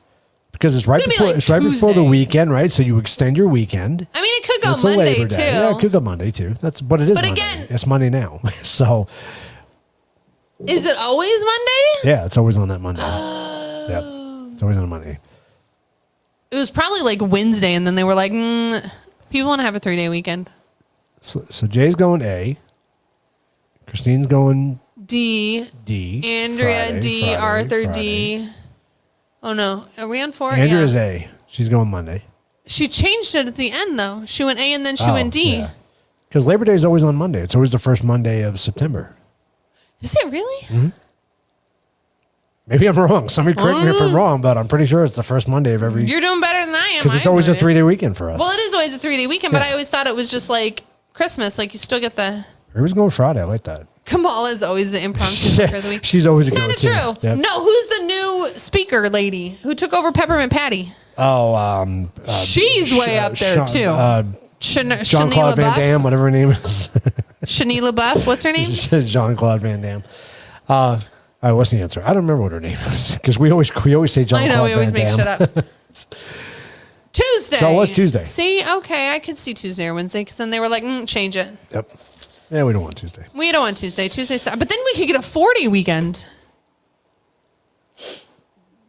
because it's right It's gonna be before like before the Tuesday. weekend, right? So you extend your weekend. I mean, it could go It's a Monday, Labor too. Day. Yeah, it could go Monday too. But it is. But Monday. again- It's Monday now. So Is it always Monday? yeah, it's always on that Monday. Yep, it's always on a Monday. It was probably like Wednesday, and then they were like, people want to have a 3-day weekend. So Jay's going A. Christine's going D. D. Andrea Friday, D. Friday, Arthur Friday. D. Oh, no. Are we on 4? Andrea's Yeah. A. She's going Monday. She changed it at the end, though. She went A, and then she went D. Because Labor Day is always on Monday. It's always the first Monday of September. Is it really? Mm-hmm. Maybe I'm wrong. Somebody correct me if I'm wrong, but I'm pretty sure it's the first Monday of every. You're doing better than I am. Because it's I always a wouldn't. 3-day weekend for us. Well, it is always a 3-day weekend, but Yeah. I always thought it was just like Christmas. Like you still get the. Everybody's going Friday. I like that. Kamala's always the impromptu Hooker of the week. She's always a Kind of go-to. true. Yep. No, who's the new speaker lady who took over Peppermint Patty? Oh, She's way up there too. Jean-Claude Shania Van LaBeouf. Damme, whatever her name is. Shania LaBeouf. What's her name? Jean-Claude Van Damme. All right, what's the answer? I don't remember what her name is because we always say Jean-Claude I know we always Van make Damme. shit up. Tuesday. So what's Tuesday? See, okay, I could see Tuesday or Wednesday because then they were like, change it. Yep. Yeah, we don't want Tuesday. We don't want Tuesday. But then we could get a 40 weekend.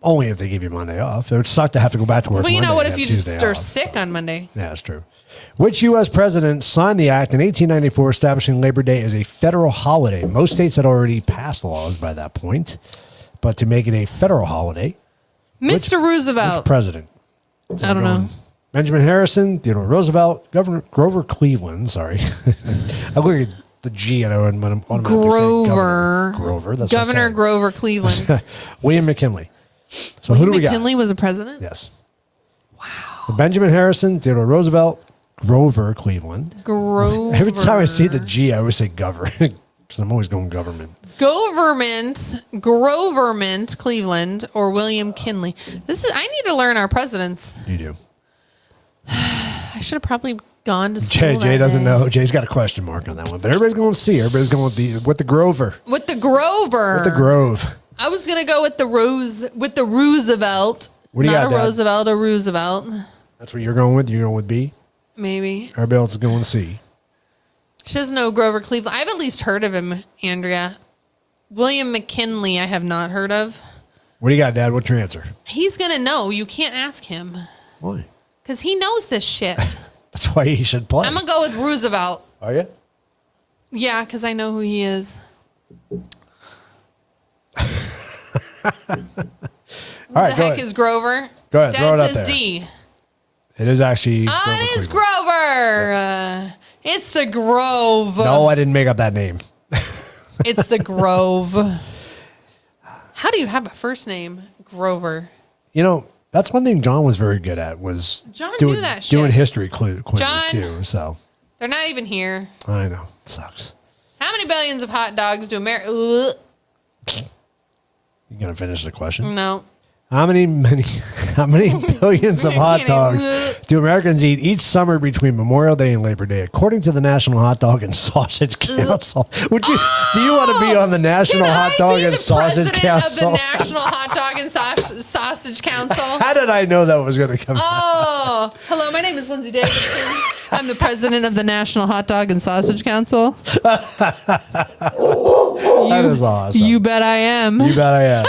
Only if they give you Monday off. It would suck to have to go back to work. Well, you know Monday what and if have you just Tuesday are off. sick on Monday? Yeah, that's true. Which U.S. president signed the act in 1894 establishing Labor Day as a federal holiday? Most states had already passed laws by that point, but to make it a federal holiday, Mr. Roosevelt. which president? I don't know. Benjamin Harrison, Theodore Roosevelt, Governor Grover Cleveland. Sorry, I look at the G and I would automatically say Grover. Grover. That's what I Governor said. Grover Cleveland. William McKinley. So who do we got? McKinley was a president? Yes. Wow. So Benjamin Harrison, Theodore Roosevelt, Grover Cleveland. Grover. Every time I see the G, I always say government because I'm always going government. Groverment Cleveland or William Kinley. I need to learn our presidents. You do. I should have probably gone to school. Jay that doesn't day. know. Jay's got a question mark on that one, but everybody's going to see. Everybody's going with the Grover. With the Grover. With the Grove. I was gonna go with the Roosevelt. What do you Not got, a Dad? Roosevelt, a Roosevelt. That's what you're going with. You're going with B. Maybe. Everybody else is going C. She doesn't know Grover Cleveland. I've at least heard of him, Andrea. William McKinley, I have not heard of. What do you got, Dad? What's your answer? He's going to know. You can't ask him. Why? Because he knows this shit. That's why he should play. I'm going to go with Roosevelt. Are you? Yeah, because I know who he is. All right, the heck is Grover? Go ahead, Dad throw it up says there. D. It is actually. Oh, it is Grover. It's the Grove. No, I didn't make up that name. It's the Grove. How do you have a first name, Grover? You know, that's one thing John was very good at was John knew that shit. doing history quizzes John, too. So they're not even here. I know. It sucks. How many billions of hot dogs do America? You gonna finish the question? No. How many billions of hot dogs do Americans eat each summer between Memorial Day and Labor Day, according to the National Hot Dog and Sausage Council? Do you want to be on the National Hot Dog and Sausage Council? Of the National Hot Dog and Sausage Council. How did I know that was going to come? Oh, hello. My name is Lindsay Davidson. I'm the president of the National Hot Dog and Sausage Council. That is awesome. You bet I am. You bet I am.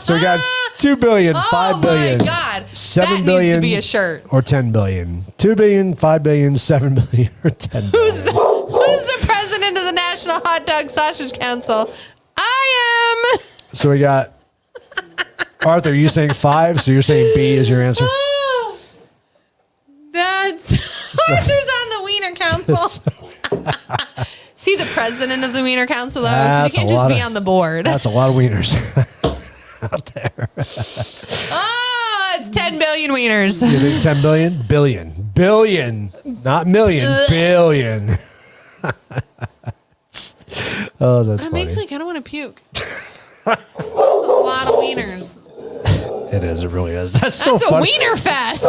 So we got 2 billion, 5 billion, my God. 7 that billion, needs to be a shirt. or 10 billion. 2 billion, 5 billion, 7 billion, or 10 billion. Who's the president of the National Hot Dog Sausage Council? I am. So we got Arthur. You saying 5? So you're saying B is your answer? That's Arthur's on the Wiener Council. Is he the president of the Wiener Council though? 'Cause you can't just be on the board. That's a lot of wieners out there. Oh, it's 10 billion wieners. You think 10 billion? Billion, not million, billion. Oh, that's That funny. makes me kind of want to puke. That's a lot of wieners. It is. It really is. That's a funny. wiener fest.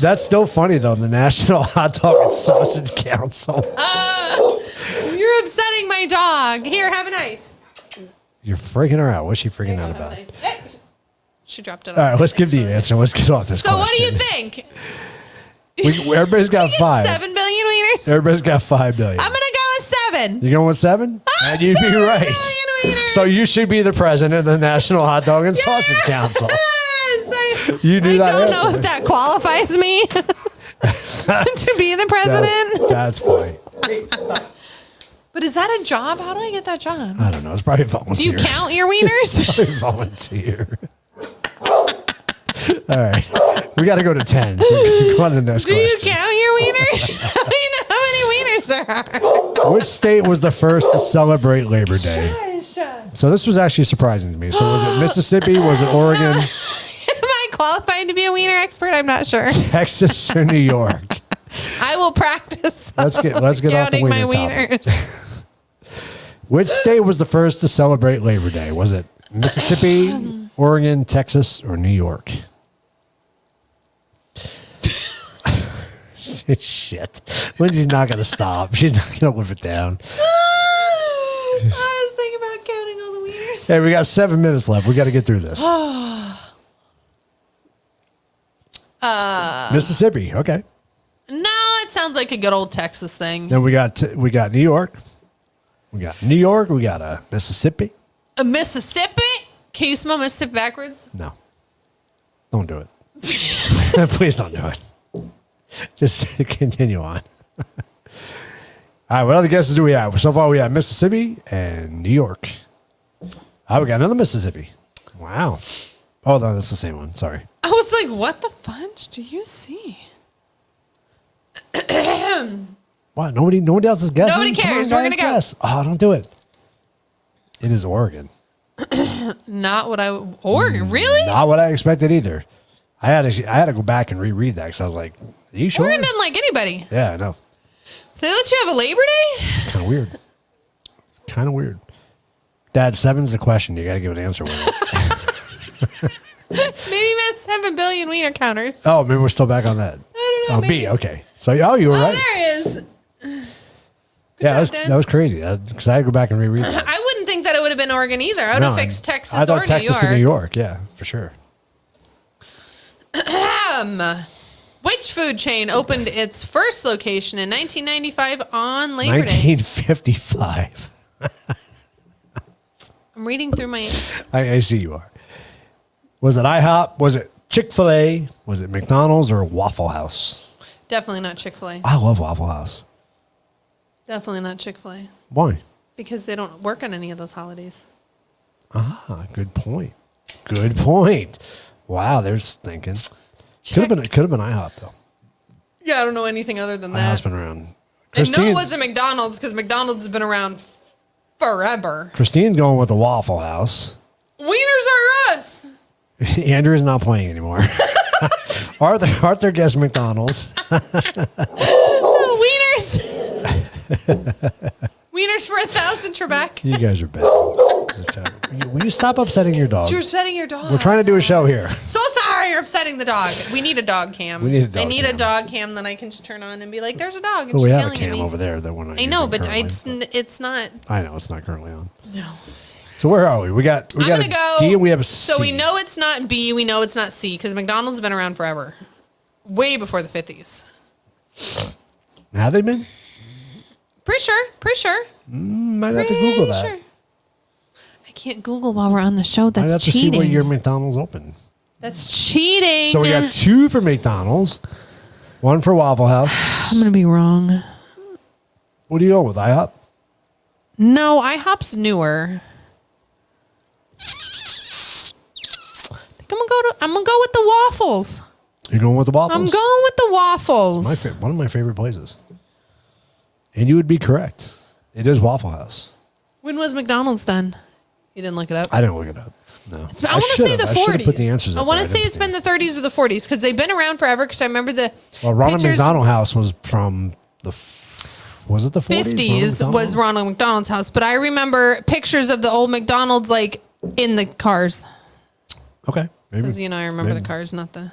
That's still funny though. The National Hot Dog and Sausage Council. You're upsetting my dog. Here, have an ice. You're freaking her out. What's she freaking out about? Hey. She dropped it. All right, let's give the answer. Let's get off this. So, question. what do you think? Everybody's got 5. 7 billion wieners. Everybody's got 5 billion. I'm gonna go with 7. You going with 7? And you'd be right. Billion wieners. So you should be the president of the National Hot Dog and Sausage Council. You do that. I don't know if that qualifies me to be the president. That's funny. But is that a job? How do I get that job? I don't know. It's probably volunteer. Do you count your wieners? Probably volunteer. All right. We got to go to 10. So go on to the next Do question. you count your wieners? How do you know how many wieners there are? Which state was the first to celebrate Labor Day? So this was actually surprising to me. So was it Mississippi? Was it Oregon? Am I qualified to be a wiener expert? I'm not sure. Texas or New York? I will practice. Let's get off the counting my wiener topic. wieners. Which state was the first to celebrate Labor Day? Was it Mississippi, Oregon, Texas, or New York? Shit. Lindsay's not going to stop. She's not going to live it down. I was thinking about counting all the wieners. Hey, we got 7 minutes left. We got to get through this. Mississippi. Okay. No, it sounds like a good old Texas thing. Then we got New York. We got New York. We got Mississippi. A Mississippi? Can you smell Mississippi backwards? No. Don't do it. Please don't do it. Just continue on. All right, what other guesses do we have? So far, we have Mississippi and New York. We got another Mississippi. Wow. Oh, no, that's the same one. Sorry. I was like, what the fudge do you see? What? Nobody else is guessing? Nobody cares. We're gonna go. Guess. Oh, don't do it. It is Oregon. Not what Oregon, really? Not what I expected either. I had to go back and reread that because I was like, are you sure? Oregon doesn't like anybody. Yeah, I know. They let you have a Labor Day? It's kind of weird. It's kind of weird. Dad, 7's the question. You got to give an answer with it. Maybe that's 7 billion wiener counters. Oh, maybe we're still back on that. I don't know. Oh, maybe. B. Okay. So, you were right. There it is. Yeah, job, Dad. that was crazy because I had to go back and reread that. I wouldn't think that it would have been Oregon either. I would have fixed Texas I thought or Texas New and New York. York. Yeah, for sure. Which food chain opened its first location in 1995 on Labor Day? 1955. I'm reading through my... I see you are. Was it IHOP? Was it Chick-fil-A? Was it McDonald's or Waffle House? Definitely not Chick-fil-A. I love Waffle House. Definitely not Chick-fil-A. Why? Because they don't work on any of those holidays. Ah, good point. Good point. Wow, there's thinking. Could have been IHOP though. Yeah, I don't know anything other than that. IHOP's been around. And no, it wasn't McDonald's because McDonald's has been around forever. Christine's going with the Waffle House. Wieners are us. Andrew's not playing anymore. Arthur guessed McDonald's. Wieners. Wieners for 1,000, Trebek. You guys are bad. Will you stop upsetting your dog? You're upsetting your dog. We're trying to do a show here. So sorry, you're upsetting the dog. We need a dog cam. We need a dog I need cam. a dog cam that I can just turn on and be like, "There's a dog," and Well, she's we have a yelling at cam me. over there that we're not. I know, using but currently, it's not. I know it's not currently on. No. So where are we? We got I'm a gonna go. D and we have a C. So we know it's not B. We know it's not C because McDonald's has been around forever, way before the 50s. Have they been? Pretty sure. Might have to Google that. Sure. I can't Google while we're on the show. That's I'd have cheating. to see what year McDonald's opened. That's cheating. So we got 2 for McDonald's, 1 for Waffle House. I'm gonna be wrong. What do you go with? IHOP? No, IHOP's newer. I think I'm gonna go with the waffles. You're going with the waffles? I'm going with the waffles. One of my favorite places. And you would be correct. It is Waffle House. When was McDonald's done? You didn't look it up? I didn't look it up. No. I want to say the 40s. I should have put the answers up. I want to there. say it's been the 30s or the 40s because they've been around forever. Because I remember the Ronald pictures. McDonald House was from was it the 40s? 50s was Ronald McDonald's house, but I remember pictures of the old McDonald's like in the cars. Okay. Because I remember maybe. the cars, not the.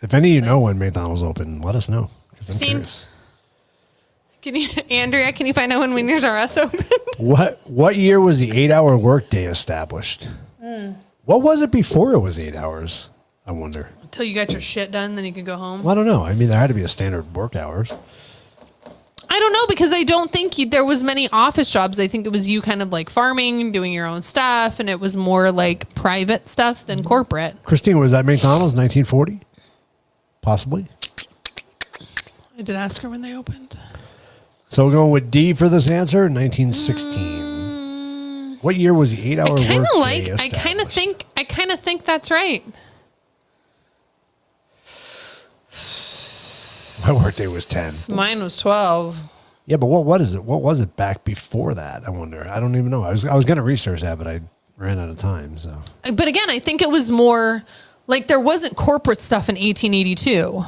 If any of you know when McDonald's opened, let us know. 'Cause I'm Seen. curious. Can you, Andrea? Can you find out when Wieners R Us opened? What year was the 8-hour workday established? What was it before it was 8 hours? I wonder. Until you got your shit done, then you could go home. Well, I don't know. I mean, there had to be a standard work hours. I don't know because I don't think there was many office jobs. I think it was you kind of like farming, doing your own stuff, and it was more like private stuff than corporate. Christine, was that McDonald's 1940? Possibly. I did ask her when they opened. So we're going with D for this answer, 1916. What year was the 8-hour workday established? I kind of think that's right. My workday was 10. Mine was 12. Yeah, but what is it? What was it back before that? I wonder. I don't even know. I was going to research that, but I ran out of time. So. But again, I think it was more like there wasn't corporate stuff in 1882.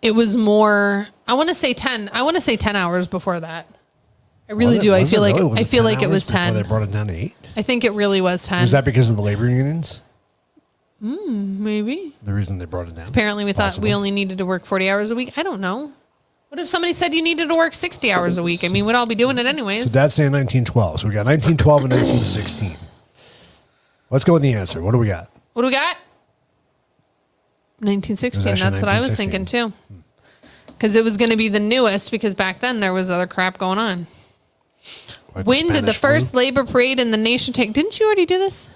It was more. I want to say 10. I want to say 10 hours before that. I really do. I feel like it was 10. They brought it down to 8. I think it really was 10. Was that because of the labor unions? Maybe. The reason they brought it down. Apparently, we thought we only needed to work 40 hours a week. I don't know. What if somebody said you needed to work 60 hours a week? I mean, we'd all be doing it anyways. So that's saying 1912. So we got 1912 and 1916. Let's go with the answer. What do we got? What do we got? 1916. That's what I was thinking too. Because it was going to be the newest because back then there was other crap going on. Like When did the Spanish first flu? labor parade in the nation take? Didn't you already do this?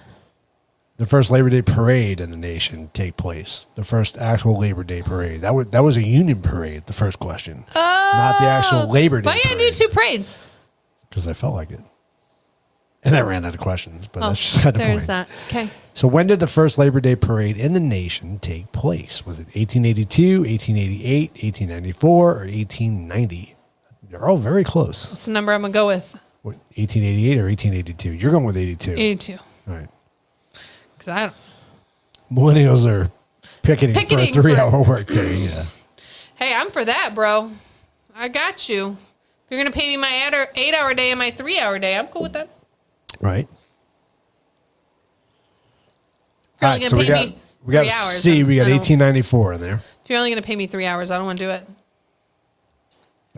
The first Labor Day parade in the nation take place. The first actual Labor Day parade. That was a union parade. The first question, not the actual Labor Day. Why do you do 2 parades? Because I felt like it, and I ran out of questions. But that's just not the there's point. that. Okay. So when did the first Labor Day parade in the nation take place? Was it 1882, 1888, 1894, or 1890? They're all very close. What's the number I'm gonna go with? What, 1888 or 1882? You're going with 82. 82. All right. Because I don't. Millennials are picketing for a Picketing 3-hour workday. Yeah. Hey, I'm for that, bro. I got you. If you're gonna pay me my 8-hour day and my 3-hour day, I'm cool with that. Right. If you're All only right, gonna so pay me we got 3 hours, C. We got I don't- 1894 in there. If you're only gonna pay me 3 hours, I don't want to do it.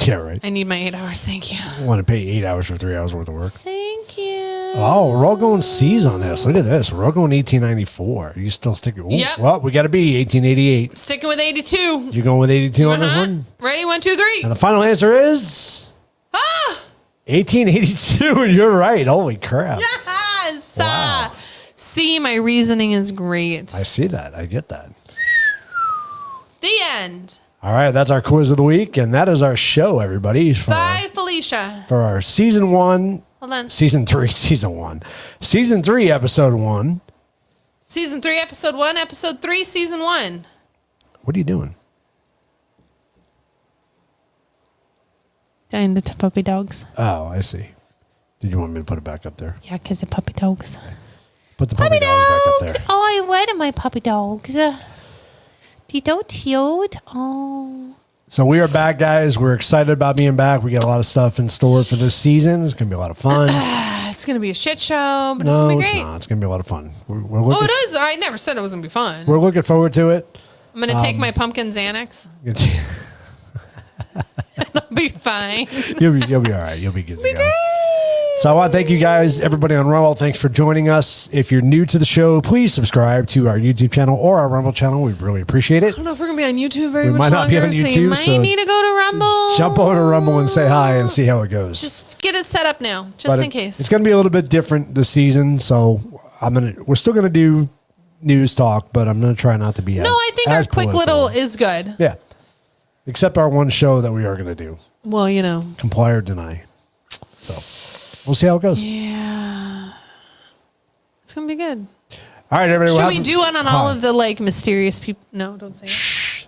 Yeah, right. I need my 8 hours. Thank you. I want to pay 8 hours for 3 hours worth of work. Thank you. Oh, we're all going C's on this. Look at this. We're all going 1894. You still sticking? Yep. Well, we got to be 1888. Sticking with 82. You're going with 82 on this Uh-huh. one? Ready? 1, 2, 3. And the final answer is Ah! 1882. You're right. Holy crap. Yes. Wow. See, my reasoning is great. I see that. I get that. The end. All right, that's our quiz of the week, and that is our show, everybody. Bye, Felicia. For our season 1. Hold on. Season 3, season 1. Season 3, episode 1. Season 3, episode 1. Episode 3, season 1. What are you doing? And the puppy dogs. Oh, I see. Did you want me to put it back up there? Yeah, because the puppy dogs. Put the puppy dogs back up there. Oh, I wanted my puppy dogs. Tito cute. Oh. So we are back, guys. We're excited about being back. We got a lot of stuff in store for this season. It's going to be a lot of fun. It's going to be a shit show, but it's No, going to be it's great. not. It's going to be a lot of fun. We're Oh, looking, it is. I never said it was going to be fun. we're looking forward to it. I'm going to take my pumpkin Xanax. I'll be fine. You'll be all right. You'll be good to go. So I want to thank you guys, everybody on Rumble. Thanks for joining us. If you're new to the show, please subscribe to our YouTube channel or our Rumble channel. We really appreciate it. I don't know if we're going to be on YouTube very We much might not be longer, on so you YouTube, might so need to go to Rumble. Jump over to Rumble and say hi and see how it goes. Just get it set up now, just But in case. It's going to be a little bit different this season, so we're still going to do news talk, but I'm going to try not to be No, I think our quick political. little is good. Yeah. Except our one show that we are going to do. Well, you know. Comply or deny. So we'll see how it goes. Yeah. It's going to be good. All right, everybody. Should we do one on all of the like mysterious people? No, don't say it. Shh.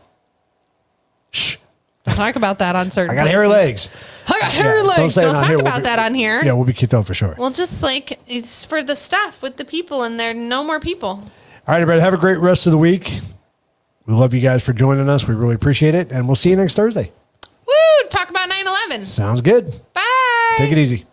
Don't talk about that on certain I got hairy legs. I got hairy don't legs. say it Don't on talk here. We'll about be- that on here. Yeah, we'll be kicked out for sure. Well, just like it's for the stuff with the people and there are no more people. All right, everybody. Have a great rest of the week. We love you guys for joining us. We really appreciate it. And we'll see you next Thursday. Woo! Talk about 9/11. Sounds good. Bye. Take it easy.